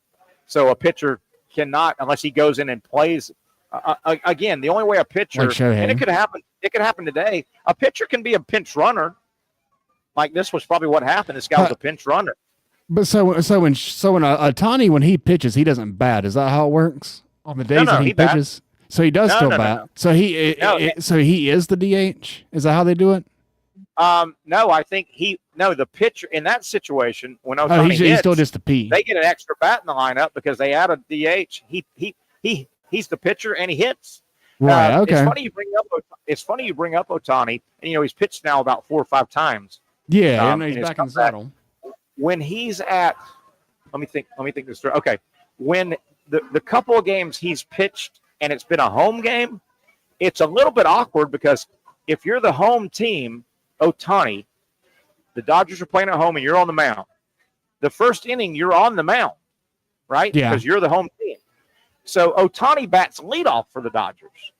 So a pitcher cannot, unless he goes in and plays. Again, the only way a pitcher, and it could happen today, a pitcher can be a pinch runner. Like this was probably what happened. This guy was a pinch runner. But so when Ohtani, when he pitches, he doesn't bat. Is that how it works? On the days that he pitches? So he does still bat. No. So he is the DH? Is that how they do it? No, I think the pitcher in that situation, when Ohtani he's still just the P. They get an extra bat in the lineup because they add a DH. He's the pitcher and he hits. Right. Okay. It's funny you bring up Ohtani, and he's pitched now about 4 or 5 times. Yeah, and he's back in the saddle. When he's at, let me think this through. Okay, when the couple of games he's pitched and it's been a home game, it's a little bit awkward because if you're the home team, Ohtani, the Dodgers are playing at home and you're on the mound. The first inning, you're on the mound, right? Yeah. Because you're the home team. So Ohtani bats leadoff for the Dodgers.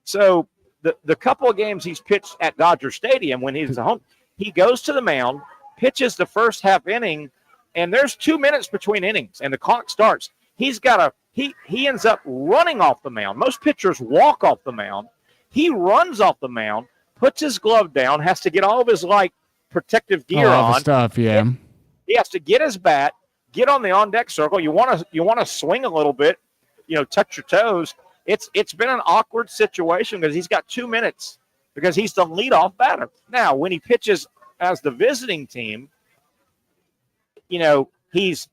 So the couple of games he's pitched at Dodger Stadium when he's at home, he goes to the mound, pitches the first half inning, and there's 2 minutes between innings, and the clock starts. He ends up running off the mound. Most pitchers walk off the mound. He runs off the mound, puts his glove down, has to get all of his protective gear on. The stuff, yeah. He has to get his bat, get on the on-deck circle. You want to swing a little bit, touch your toes. It's been an awkward situation because he's got 2 minutes because he's the leadoff batter. Now, when he pitches as the visiting team, he's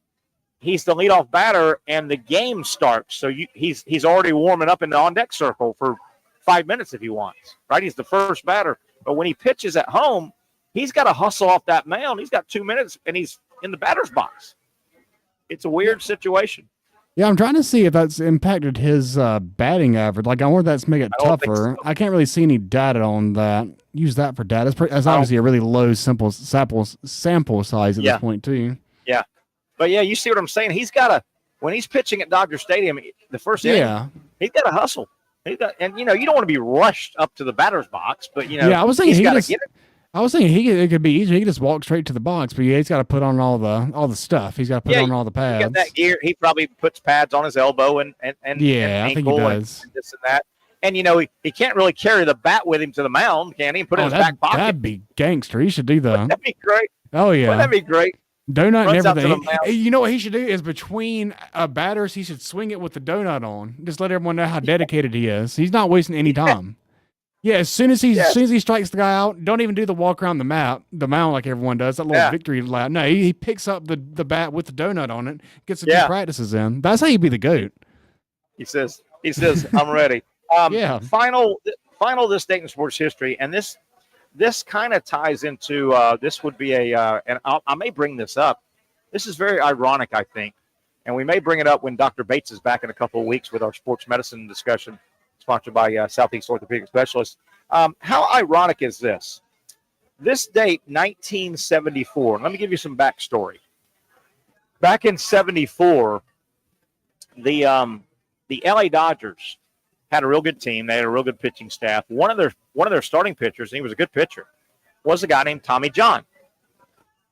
the leadoff batter and the game starts. So he's already warming up in the on-deck circle for 5 minutes if he wants, right? He's the first batter. But when he pitches at home, he's got to hustle off that mound. He's got 2 minutes and he's in the batter's box. It's a weird situation. Yeah, I'm trying to see if that's impacted his batting average. I wonder if that's make it tougher. I can't really see any data on that. Use that for data. That's obviously a really low sample size at this point, too. Yeah. But, you see what I'm saying? He's got to, when he's pitching at Dodger Stadium, the first inning, he's got to hustle. You don't want to be rushed up to the batter's box, but, I was thinking he's got to get it. I was thinking it could be easier. He could just walk straight to the box, but he's got to put on all the stuff. He's got to put on all the pads. He got that gear. He probably puts pads on his elbow and yeah, I think he does. And this and that. And he can't really carry the bat with him to the mound, can he? Put it in his back pocket. That'd be gangster. He should do that. That'd be great. Oh yeah, that'd be great. Donut and everything. You know what he should do is between batters, he should swing it with the donut on. Just let everyone know how dedicated he is. He's not wasting any time. Yeah, as soon as he strikes the guy out, don't even do the walk around the mound like everyone does, that little victory lap. No, he picks up the bat with the donut on it, gets some good practices in. That's how you be the GOAT. He says, I'm ready. Final this Dayton sports history, and this kind of ties into this would be and I may bring this up. This is very ironic, I think, and we may bring it up when Dr. Bates is back in a couple of weeks with our sports medicine discussion, sponsored by Southeast Orthopedic Specialists. How ironic is this? This date, 1974. Let me give you some backstory. Back in 74, the LA Dodgers had a real good team. They had a real good pitching staff. One of their starting pitchers, and he was a good pitcher, was a guy named Tommy John.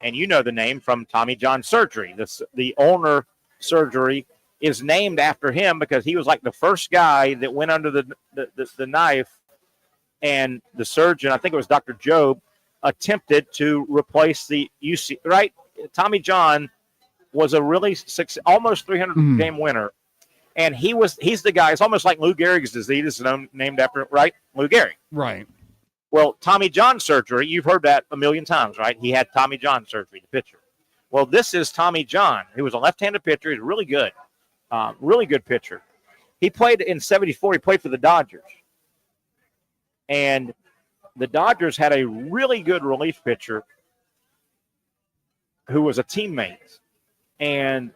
And you know the name from Tommy John Surgery. The Ulnar surgery is named after him because he was like the first guy that went under the knife, and the surgeon, I think it was Dr. Job, attempted to replace the UC, right? Tommy John was a really almost 300 game winner, and he's the guy. It's almost like Lou Gehrig's disease is named after, right? Lou Gehrig. Right. Well, Tommy John surgery, you've heard that a million times, right? He had Tommy John surgery, the pitcher. Well, this is Tommy John, who was a left-handed pitcher. He's really good. Really good pitcher. He played in 74. He played for the Dodgers. And the Dodgers had a really good relief pitcher who was a teammate. And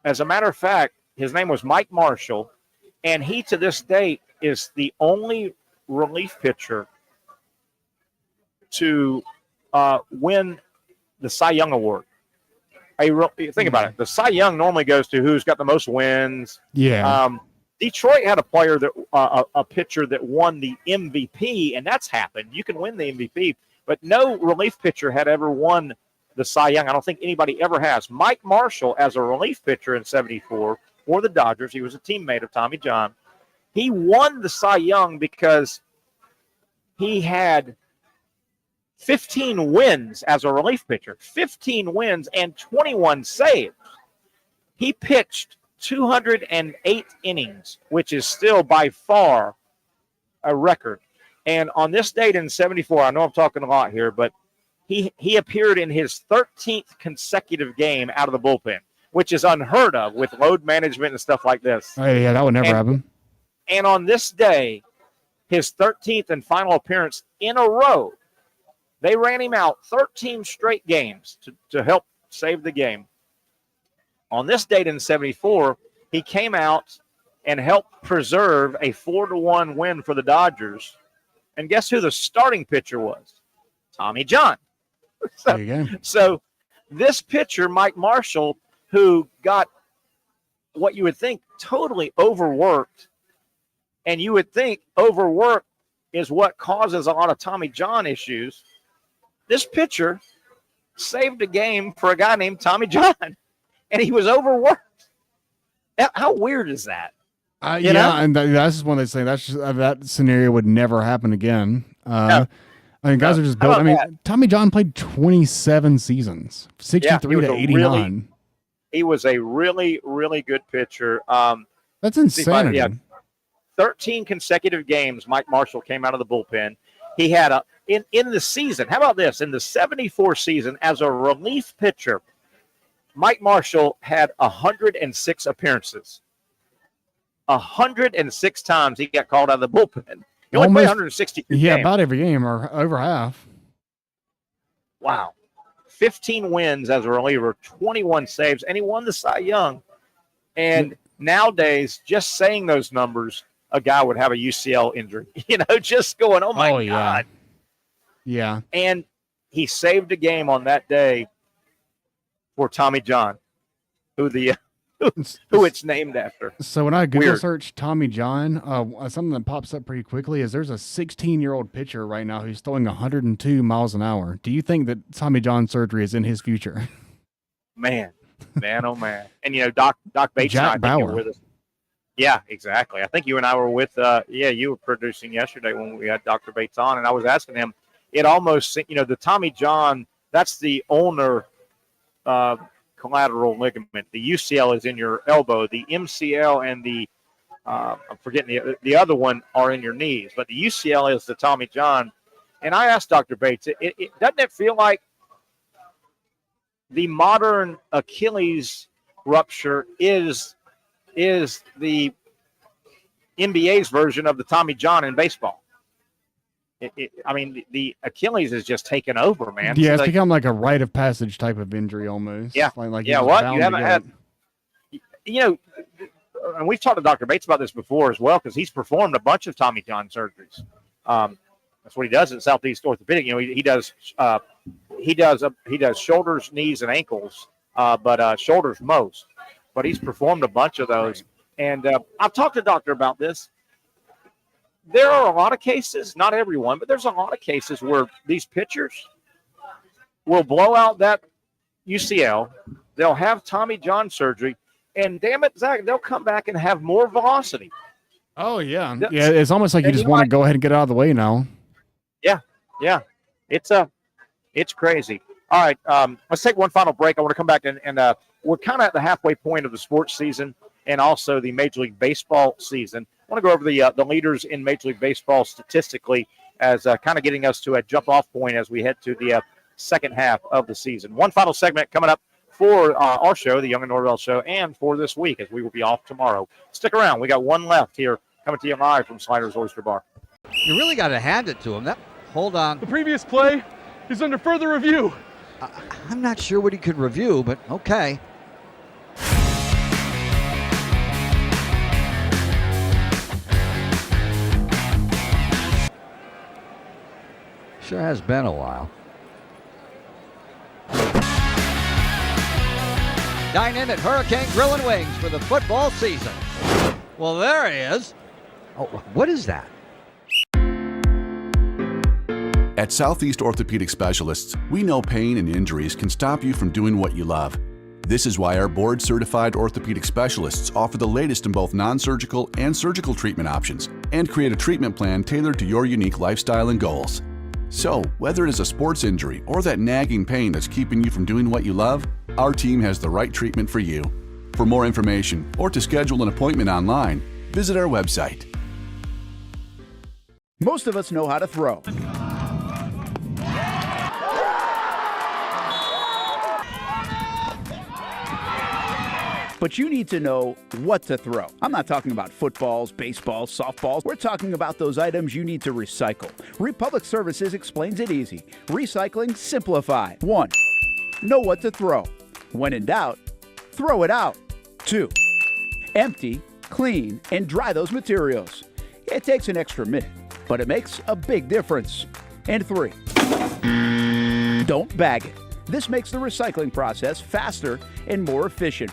as a matter of fact, his name was Mike Marshall. And he, to this date, is the only relief pitcher to win the Cy Young Award. Think about it. The Cy Young normally goes to who's got the most wins. Yeah. Detroit had a player a pitcher that won the MVP, and that's happened. You can win the MVP, but no relief pitcher had ever won the Cy Young. I don't think anybody ever has. Mike Marshall, as a relief pitcher in 74, for the Dodgers. He was a teammate of Tommy John. He won the Cy Young because he had 15 wins as a relief pitcher, 15 wins and 21 saves. He pitched 208 innings, which is still by far a record. And on this date in 74, I know I'm talking a lot here, but he appeared in his 13th consecutive game out of the bullpen, which is unheard of with load management and stuff like this. Oh, yeah, that would never happen. And on this day, his 13th and final appearance in a row, they ran him out 13 straight games to help save the game. On this date in 74, he came out and helped preserve a 4-1 win for the Dodgers. And guess who the starting pitcher was? Tommy John. There you go. So this pitcher, Mike Marshall, who got what you would think totally overworked, and you would think overwork is what causes a lot of Tommy John issues. This pitcher saved a game for a guy named Tommy John, and he was overworked. How weird is that? Yeah, and that's just one they say that scenario would never happen again. No. I mean, guys are just built. I mean, Tommy John played 27 seasons, 63 to 89. He was a really, really good pitcher. That's insanity. 13 consecutive games, Mike Marshall came out of the bullpen. He had in the season, how about this? In the 74 season, as a relief pitcher, Mike Marshall had 106 appearances. 106 times he got called out of the bullpen. He only played 162 games. Yeah, about every game or over half. Wow. 15 wins as a reliever, 21 saves, and he won the Cy Young. And nowadays, just saying those numbers, a guy would have a UCL injury. Just going, oh my God. Yeah. And he saved a game on that day for Tommy John, who it's named after. So when I Google search Tommy John, something that pops up pretty quickly is there's a 16-year-old pitcher right now who's throwing 102 miles an hour. Do you think that Tommy John surgery is in his future? Man, oh man. And Doc Bates Jack and I, Bauer. were with us. Yeah, exactly. I think you and I were with. You were producing yesterday when we had Dr. Bates on, and I was asking him. It almost, the Tommy John. That's the ulnar collateral ligament. The UCL is in your elbow. The MCL and the I'm forgetting the other one are in your knees, but the UCL is the Tommy John. And I asked Dr. Bates, doesn't it feel like the modern Achilles rupture is the NBA's version of the Tommy John in baseball? The Achilles is just taken over, man. Yeah, it's become like a rite of passage type of injury almost. Yeah, like you haven't had. And we've talked to Dr. Bates about this before as well, because he's performed a bunch of Tommy John surgeries. That's what he does at Southeast Orthopedic. He does shoulders, knees, and ankles, but shoulders most. But he's performed a bunch of those. And I've talked to the doctor about this. There are a lot of cases, not everyone, but there's a lot of cases where these pitchers will blow out that UCL. They'll have Tommy John surgery, and damn it, Zach, they'll come back and have more velocity. Oh, yeah. Yeah, it's almost like you just want to go ahead and get out of the way now. Yeah. It's crazy. All right, let's take one final break. I want to come back and we're kind of at the halfway point of the sports season and also the Major League Baseball season. I want to go over the leaders in Major League Baseball statistically as kind of getting us to a jump-off point as we head to the second half of the season. One final segment coming up for our show, the Young and Norvelle Show, and for this week as we will be off tomorrow. Stick around. We got one left here coming to you live from Sliders Oyster Bar. You really got to hand it to him. Hold on. The previous play is under further review. I'm not sure what he could review, but okay. Sure has been a while. Dine in at Hurricane Grill and Wings for the football season. Well, there he is. Oh, what is that? At Southeast Orthopedic Specialists, we know pain and injuries can stop you from doing what you love. This is why our board-certified orthopedic specialists offer the latest in both non-surgical and surgical treatment options and create a treatment plan tailored to your unique lifestyle and goals. So, whether it is a sports injury or that nagging pain that's keeping you from doing what you love, our team has the right treatment for you. For more information or to schedule an appointment online, visit our website. Most of us know how to throw. But you need to know what to throw. I'm not talking about footballs, baseballs, softballs. We're talking about those items you need to recycle. Republic Services explains it easy. Recycling simplified. 1. Know what to throw. When in doubt, throw it out. 2. Empty, clean, and dry those materials. It takes an extra minute, but it makes a big difference. And 3. Don't bag it. This makes the recycling process faster and more efficient.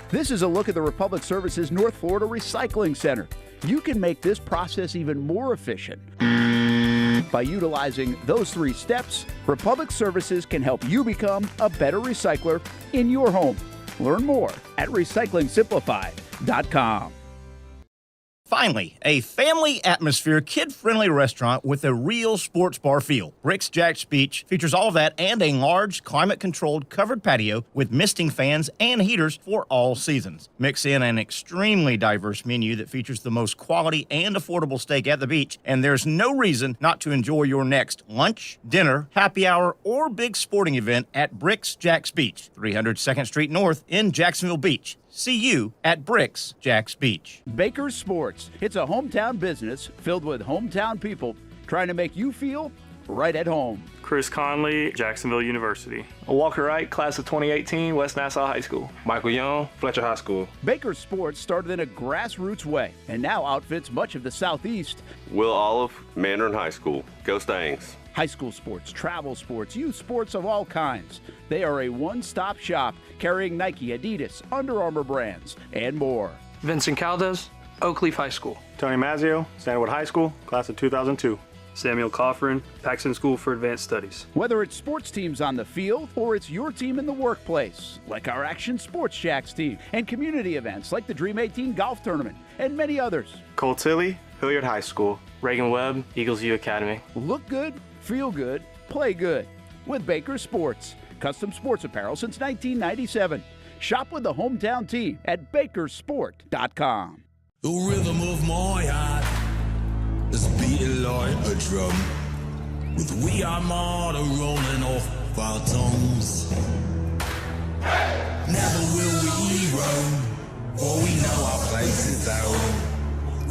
This is a look at the Republic Services North Florida Recycling Center. You can make this process even more efficient. By utilizing those 3 steps, Republic Services can help you become a better recycler in your home. Learn more at recyclingsimplified.com. Finally, a family atmosphere, kid-friendly restaurant with a real sports bar feel. Bricks Jack's Beach features all of that and a large, climate-controlled covered patio with misting fans and heaters for all seasons. Mix in an extremely diverse menu that features the most quality and affordable steak at the beach, and there's no reason not to enjoy your next lunch, dinner, happy hour, or big sporting event at Bricks Jack's Beach, 300 2nd Street North in Jacksonville Beach. See you at Bricks Jack's Beach. Baker's Sports. It's a hometown business filled with hometown people trying to make you feel right at home. Chris Conley, Jacksonville University. Walker Wright, class of 2018, West Nassau High School. Michael Young, Fletcher High School. Baker's Sports started in a grassroots way and now outfits much of the Southeast. Will Olive, Mandarin High School. Go Stangs. High school sports, travel sports, youth sports of all kinds. They are a one-stop shop carrying Nike, Adidas, Under Armour brands, and more. Vincent Caldes, Oakleaf High School. Tony Mazzio, Sandwood High School, class of 2002. Samuel Coffrin, Paxton School for Advanced Studies. Whether it's sports teams on the field or it's your team in the workplace, like our Action Sports Shacks team, and community events like the Dream 18 Golf Tournament, and many others. Cole Tilley, Hilliard High School. Reagan Webb, Eagles View Academy. Look good, feel good, play good with Baker Sports. Custom sports apparel since 1997. Shop with the hometown team at bakersport.com. The rhythm of my heart is beating like a drum, with We Are Martyr rolling off our tongues. Never will we roam, for we know our place is home.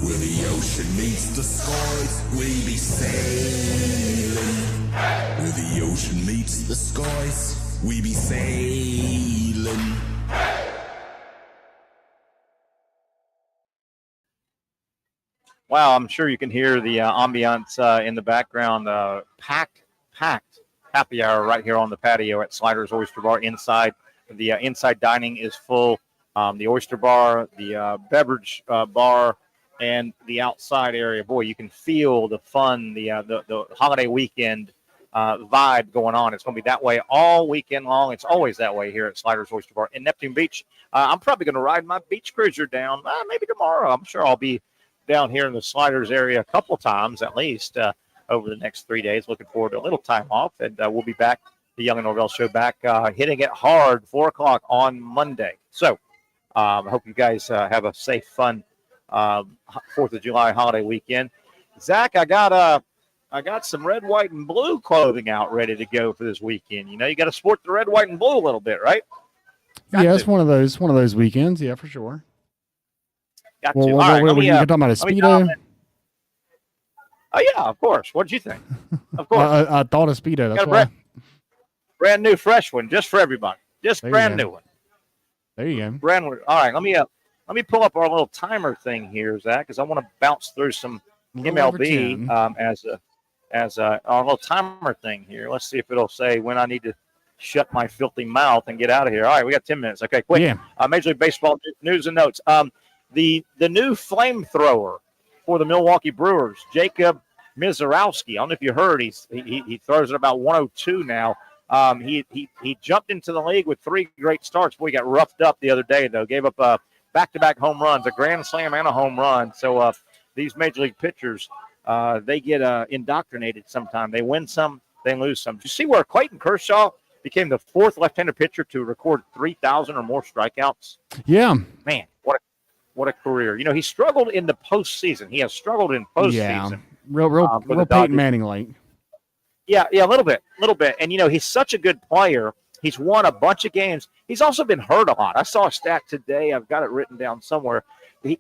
Where the ocean meets the skies, we be sailing. Where the ocean meets the skies, we be sailing. Wow, I'm sure you can hear the ambiance in the background. Packed happy hour right here on the patio at Sliders Oyster Bar. Inside, the inside dining is full. The Oyster Bar, the beverage bar, and the outside area. Boy, you can feel the fun, the holiday weekend vibe going on. It's going to be that way all weekend long. It's always that way here at Sliders Oyster Bar in Neptune Beach. I'm probably going to ride my beach cruiser down maybe tomorrow. I'm sure I'll be down here in the Sliders area a couple times at least over the next 3 days. Looking forward to a little time off, and we'll be back, the Young and Norvelle show back, hitting it hard 4 o'clock on Monday. So I hope you guys have a safe, fun 4th of July holiday weekend. Zach, I got some red, white, and blue clothing out ready to go for this weekend. You know, you got to sport the red, white, and blue a little bit, right? Yeah, it's one of those weekends. Yeah, for sure. Got well, to. All right, you're talking about a Speedo? Oh, yeah, of course. What did you think? Of course. I thought a Speedo. That's got why. a brand new, fresh one, just for everybody. Just brand new one. There you go. Brand new. All right, let me pull up our little timer thing here, Zach, because I want to bounce through some MLB as our little timer thing here. Let's see if it'll say when I need to shut my filthy mouth and get out of here. All right, we got 10 minutes. Okay, quick. Yeah. Major League Baseball news and notes. The new flamethrower for the Milwaukee Brewers, Jacob Mizorowski. I don't know if you heard, he throws it about 102 now. He jumped into the league with 3 great starts. Boy, he got roughed up the other day, though. Gave up back-to-back home runs, a grand slam and a home run. So these major league pitchers, they get indoctrinated sometime. They win some, they lose some. Did you see where Clayton Kershaw became the 4th left-handed pitcher to record 3,000 or more strikeouts? Yeah. Man, what a career. You know, he struggled in the postseason. He has struggled in postseason. Yeah. Real Peyton Manning like. Yeah, a little bit. And, you know, he's such a good player. He's won a bunch of games. He's also been hurt a lot. I saw a stat today. I've got it written down somewhere.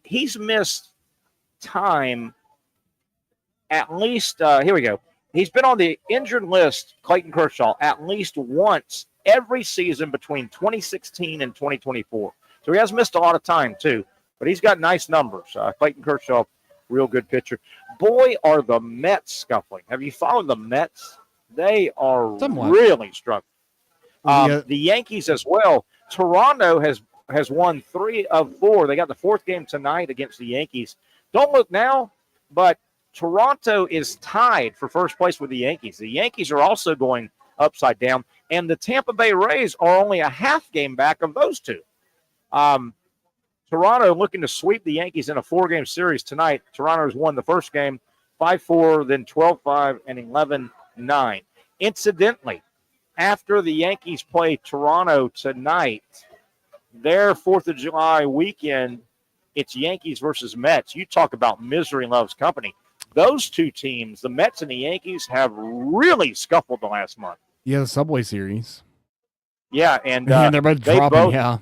He's missed time at least, here we go. He's been on the injured list, Clayton Kershaw, at least once every season between 2016 and 2024. So he has missed a lot of time, too. But he's got nice numbers. Clayton Kershaw, real good pitcher. Boy, are the Mets scuffling. Have you followed the Mets? They are really struggling. The Yankees as well. Toronto has won 3 of 4. They got the 4th game tonight against the Yankees. Don't look now, but Toronto is tied for first place with the Yankees. The Yankees are also going upside down, and the Tampa Bay Rays are only a half game back of those two. Toronto looking to sweep the Yankees in a 4-game series tonight. Toronto has won the first game 5-4, then 12-5, and 11-9. Incidentally, after the Yankees play Toronto tonight, their 4th of July weekend, it's Yankees versus Mets. You talk about misery loves company. Those two teams, the Mets and the Yankees, have really scuffled the last month. Yeah, the Subway Series. Yeah, and they're both dropping,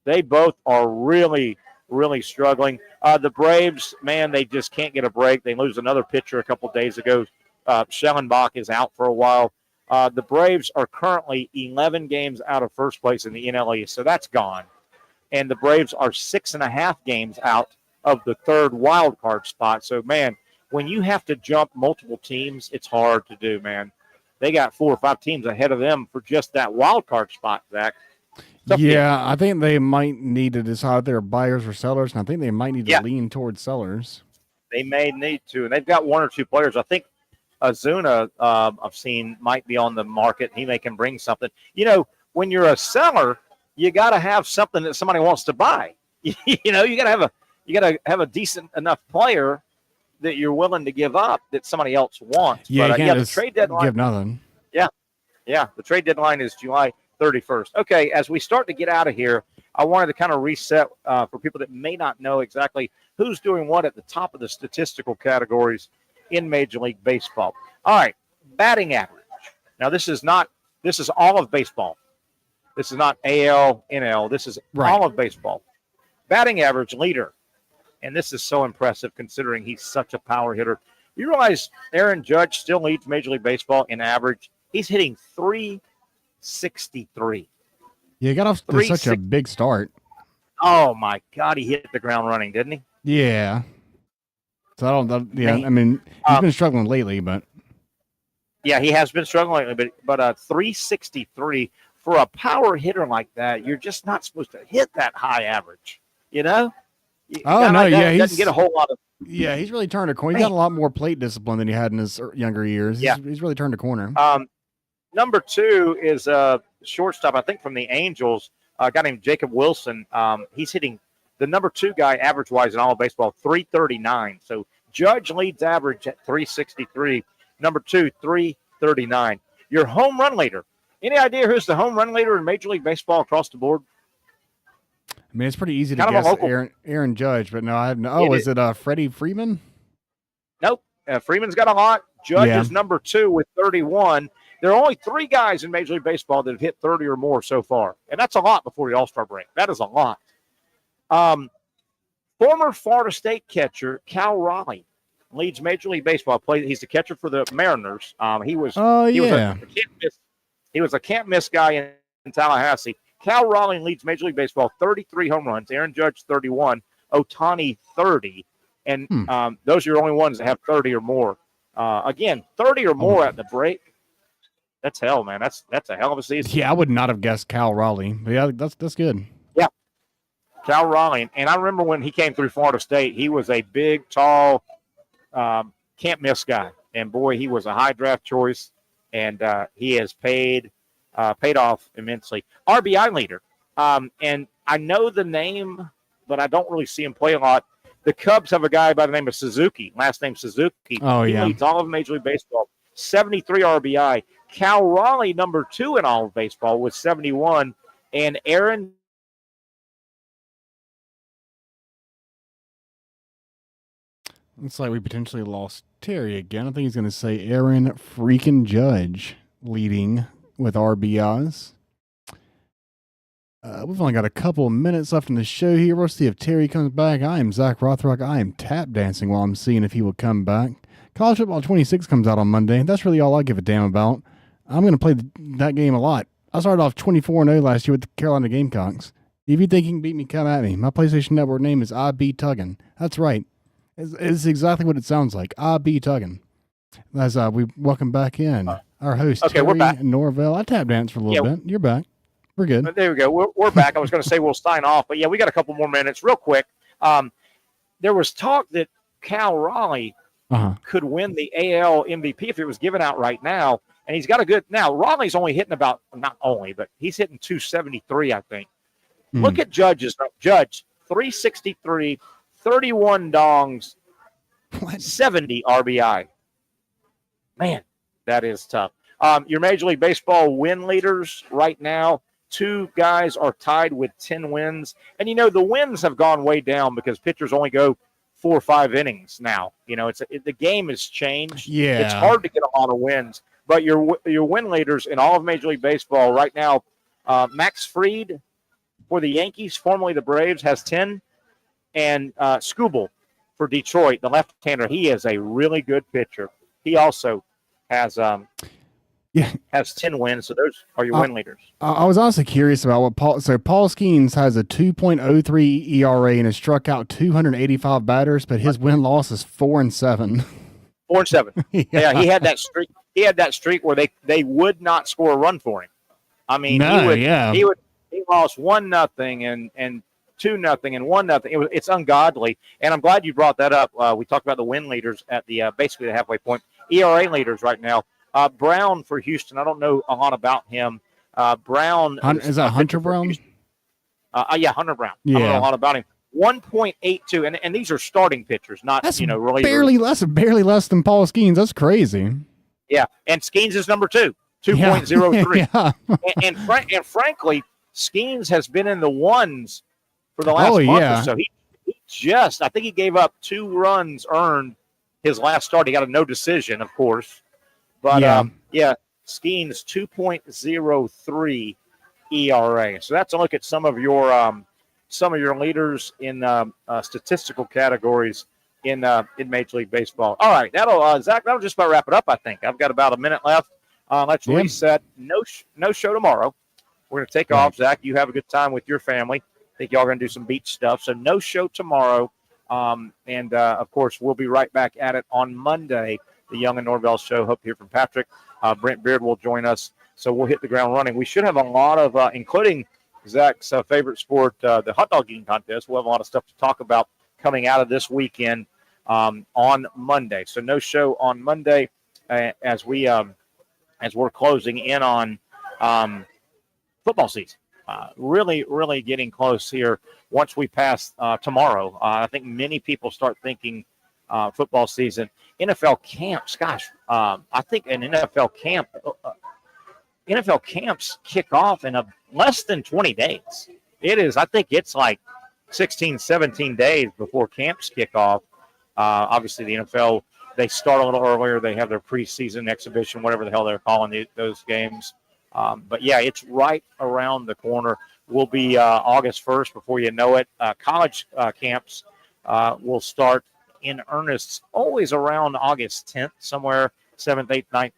They both are really, really struggling. The Braves, man, they just can't get a break. They lose another pitcher a couple days ago. Schellenbach is out for a while. The Braves are currently 11 games out of first place in the NL East, so that's gone. And the Braves are 6.5 games out of the 3rd wild card spot. So, man, when you have to jump multiple teams, it's hard to do, man. They got 4 or 5 teams ahead of them for just that wild card spot, Zach. Yeah, I think they might need to decide if they're buyers or sellers, and I think they might need to lean towards sellers. They may need to, and they've got 1 or 2 players. I think Ozuna, I've seen, might be on the market. He may can bring something. You know, when you're a seller, you got to have something that somebody wants to buy. You know, you got to have a decent enough player that you're willing to give up that somebody else wants. Yeah, but, you can't the trade deadline. Give nothing. Yeah, the trade deadline is July 31st. Okay, as we start to get out of here, I wanted to kind of reset for people that may not know exactly who's doing what at the top of the statistical categories in Major League Baseball. All right, batting average. Now, this is all of baseball. This is not AL, NL. This is all of baseball. Batting average leader, and this is so impressive considering he's such a power hitter. You realize Aaron Judge still leads Major League Baseball in average? He's hitting .363. Yeah, he got off to such a big start. Oh, my God. He hit the ground running, didn't he? Yeah. So I mean, he's been struggling lately, but. Yeah, he has been struggling lately, but 363 for a power hitter like that, you're just not supposed to hit that high average, you know? He doesn't get a whole lot of. Yeah, he's really turned a corner. He's got a lot more plate discipline than he had in his younger years. He's really turned a corner. Number 2 is a shortstop, I think, from the Angels, a guy named Jacob Wilson. He's hitting the number 2 guy average-wise in all of baseball, 339. So Judge leads average at 363. Number 2, 339. Your home run leader. Any idea who's the home run leader in Major League Baseball across the board? I mean, it's pretty easy to guess Aaron Judge, but no, I have no. Oh, is it Freddie Freeman? Nope. Freeman's got a lot. Judge is number 2 with 31. There are only 3 guys in Major League Baseball that have hit 30 or more so far, and that's a lot before the All-Star break. That is a lot. Former Florida State catcher Cal Raleigh leads Major League Baseball. He's the catcher for the Mariners. He was a can't-miss guy in Tallahassee. Cal Raleigh leads Major League Baseball, 33 home runs. Aaron Judge, 31. Ohtani, 30. And those are your only ones that have 30 or more. Again, 30 or more at the break. That's hell, man. That's a hell of a season. Yeah, I would not have guessed Cal Raleigh. But yeah, that's good. Yeah. Cal Raleigh. And I remember when he came through Florida State, he was a big, tall, can't-miss guy. And, boy, he was a high draft choice. and he has paid off immensely. RBI leader, and I know the name, but I don't really see him play a lot. The Cubs have a guy by the name of Suzuki, last name Suzuki. Oh, he yeah. leads all of Major League Baseball, 73 RBI. Cal Raleigh, number 2 in all of baseball, with 71. And Aaron Looks like we potentially lost Terry again. I think he's going to say Aaron freaking Judge leading with RBIs. We've only got a couple of minutes left in the show here. We'll see if Terry comes back. I am Zach Rothrock. I am tap dancing while I'm seeing if he will come back. College Football 26 comes out on Monday. That's really all I give a damn about. I'm going to play that game a lot. I started off 24-0 last year with the Carolina Gamecocks. If you think you can beat me, come at me. My PlayStation Network name is IB Tuggin. That's right. It's exactly what it sounds like. IB Tuggin. As we welcome back in our host, okay, Terry we're back. Norvelle. I tap danced for a little bit. You're back. We're good. There we go. We're back. I was going to say we'll sign off, but yeah, we got a couple more minutes. Real quick, there was talk that Cal Raleigh could win the AL MVP if it was given out right now, and he's got a good. Now Raleigh's only hitting about not only, but he's hitting 273, I think. Look at Judge 363, 31 dongs, 70 RBI. Man, that is tough. Your Major League Baseball win leaders right now. 2 guys are tied with 10 wins. And, the wins have gone way down because pitchers only go 4 or 5 innings now. The game has changed. Yeah. It's hard to get a lot of wins. But your win leaders in all of Major League Baseball right now, Max Fried for the Yankees, formerly the Braves, has 10. And Skubal for Detroit, the left-hander, he is a really good pitcher. He also has 10 wins, so those are your win leaders. I was honestly curious about what Paul Skeens has a 2.03 ERA and has struck out 285 batters, but his win-loss is 4-7. 4-7. Yeah, he had that streak. He had that streak where they would not score a run for him. I mean, he lost 1-0 and 2-0 and 1-0. It's ungodly, and I'm glad you brought that up. We talked about the win leaders at the basically the halfway point. ERA leaders right now. Brown for Houston. I don't know a lot about him. Brown is that Hunter Brown? Yeah, Hunter Brown. Yeah. I don't know a lot about him. 1.82, and these are starting pitchers, not relievers. barely less than Paul Skeens. That's crazy. Yeah, and Skeens is number 2, 2.03. Yeah. And frankly, Skeens has been in the ones for the last month or so. He I think he gave up 2 runs earned his last start. He got a no decision, of course. But, Skeens 2.03 ERA. So that's a look at some of your leaders in statistical categories in Major League Baseball. All right, Zach, that'll just about wrap it up, I think. I've got about a minute left. Let's reset. No show tomorrow. We're going to take off. Zach, you have a good time with your family. I think y'all are going to do some beach stuff. So no show tomorrow. Of course, we'll be right back at it on Monday. The Young and Norvelle show. Hope to hear from Patrick. Brent Beard will join us. So we'll hit the ground running. We should have a lot of, including Zach's favorite sport, the hot dog eating contest. We'll have a lot of stuff to talk about coming out of this weekend on Monday. So no show on Monday as we're closing in on football season. Really, really getting close here. Once we pass tomorrow, I think many people start thinking football season. NFL camps, gosh, I think an NFL camps kick off in less than 20 days. I think it's like 16, 17 days before camps kick off. Obviously, the NFL, they start a little earlier. They have their preseason exhibition, whatever the hell they're calling those games. But, yeah, it's right around the corner. We'll be August 1st before you know it. College camps will start in earnest always around August 10th, somewhere 7th, 8th, 9th,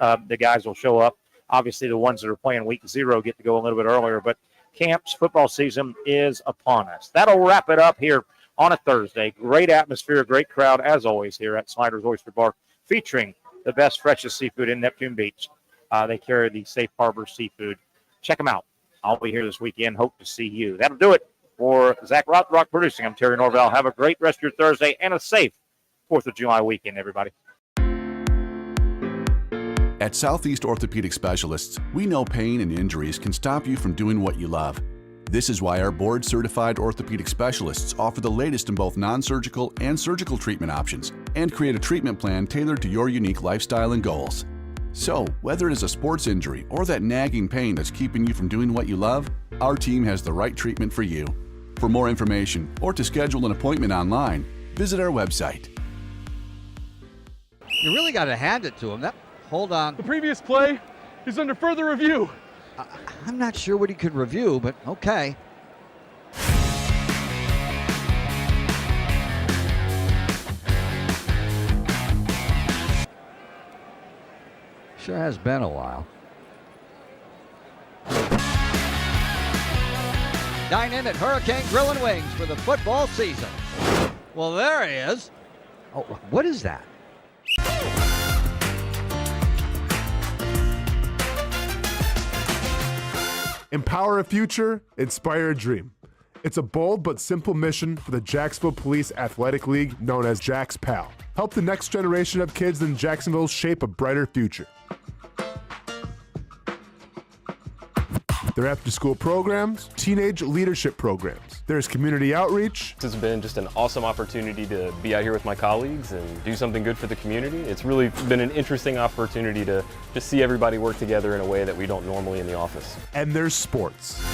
10th. The guys will show up. Obviously, the ones that are playing week 0 get to go a little bit earlier. But camps, football season is upon us. That'll wrap it up here on a Thursday. Great atmosphere, great crowd, as always, here at Slider's Oyster Bar, featuring the best, freshest seafood in Neptune Beach. They carry the Safe Harbor Seafood. Check them out. I'll be here this weekend. Hope to see you. That'll do it for Zach Rothrock producing. I'm Terry Norvelle. Have a great rest of your Thursday and a safe 4th of July weekend, everybody. At Southeast Orthopedic Specialists, we know pain and injuries can stop you from doing what you love. This is why our board-certified orthopedic specialists offer the latest in both non-surgical and surgical treatment options and create a treatment plan tailored to your unique lifestyle and goals. So, whether it is a sports injury or that nagging pain that's keeping you from doing what you love, our team has the right treatment for you. For more information or to schedule an appointment online, visit our website. You really got to hand it to him. Hold on. The previous play is under further review. I'm not sure what he could review, but okay. Sure has been a while. Dine in at Hurricane Grill and Wings for the football season. Well, there he is. Oh, what is that? Empower a future, inspire a dream. It's a bold but simple mission for the Jacksonville Police Athletic League known as Jack's Pal. Help the next generation of kids in Jacksonville shape a brighter future. Their after-school programs, teenage leadership programs. There's community outreach. This has been just an awesome opportunity to be out here with my colleagues and do something good for the community. It's really been an interesting opportunity to just see everybody work together in a way that we don't normally in the office. And there's sports.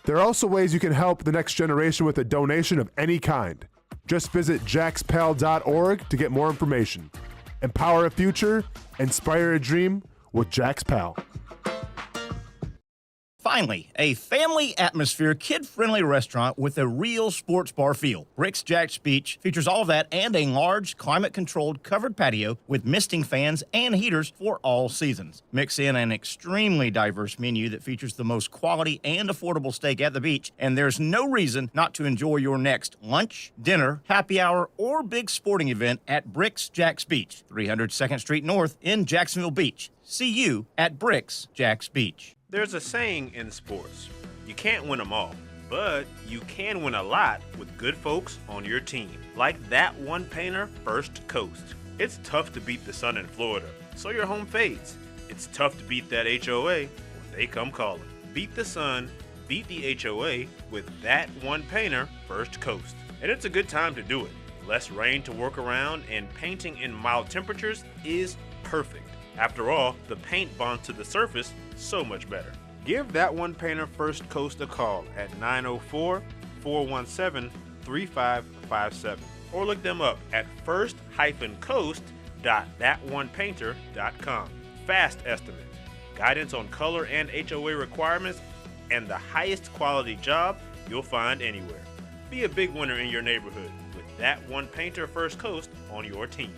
There are also ways you can help the next generation with a donation of any kind. Just visit jackspal.org to get more information. Empower a future, inspire a dream with Jack's Pal. Finally, a family atmosphere, kid-friendly restaurant with a real sports bar feel. Rick's Jack's Beach features all of that and a large, climate-controlled covered patio with misting fans and heaters for all seasons. Mix in an extremely diverse menu that features the most quality and affordable steak at the beach, and there's no reason not to enjoy your next lunch, dinner, happy hour, or big sporting event at Rick's Jack's Beach, 300 2nd Street North in Jacksonville Beach. See you at Rick's Jack's Beach. There's a saying in sports, you can't win them all, but you can win a lot with good folks on your team. Like that one painter, First Coast. It's tough to beat the sun in Florida, so your home fades. It's tough to beat that HOA when they come calling. Beat the sun, beat the HOA with that one painter, First Coast. And it's a good time to do it. Less rain to work around, and painting in mild temperatures is perfect. After all, the paint bonds to the surface so much better. Give that one painter First Coast a call at 904-417-3557 or look them up at first-coast.thatonepainter.com. Fast estimate, guidance on color and HOA requirements, and the highest quality job you'll find anywhere. Be a big winner in your neighborhood with that one painter First Coast on your team.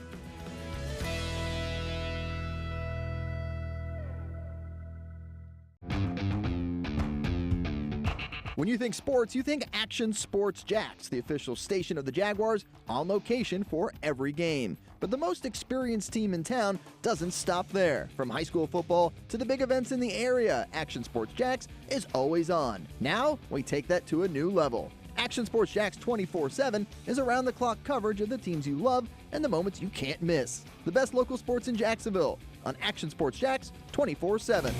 When you think sports, you think Action Sports Jacks, the official station of the Jaguars, on location for every game. But the most experienced team in town doesn't stop there. From high school football to the big events in the area, Action Sports Jacks is always on. Now, we take that to a new level. Action Sports Jacks 24/7 is around-the-clock coverage of the teams you love and the moments you can't miss. The best local sports in Jacksonville on Action Sports Jacks 24/7.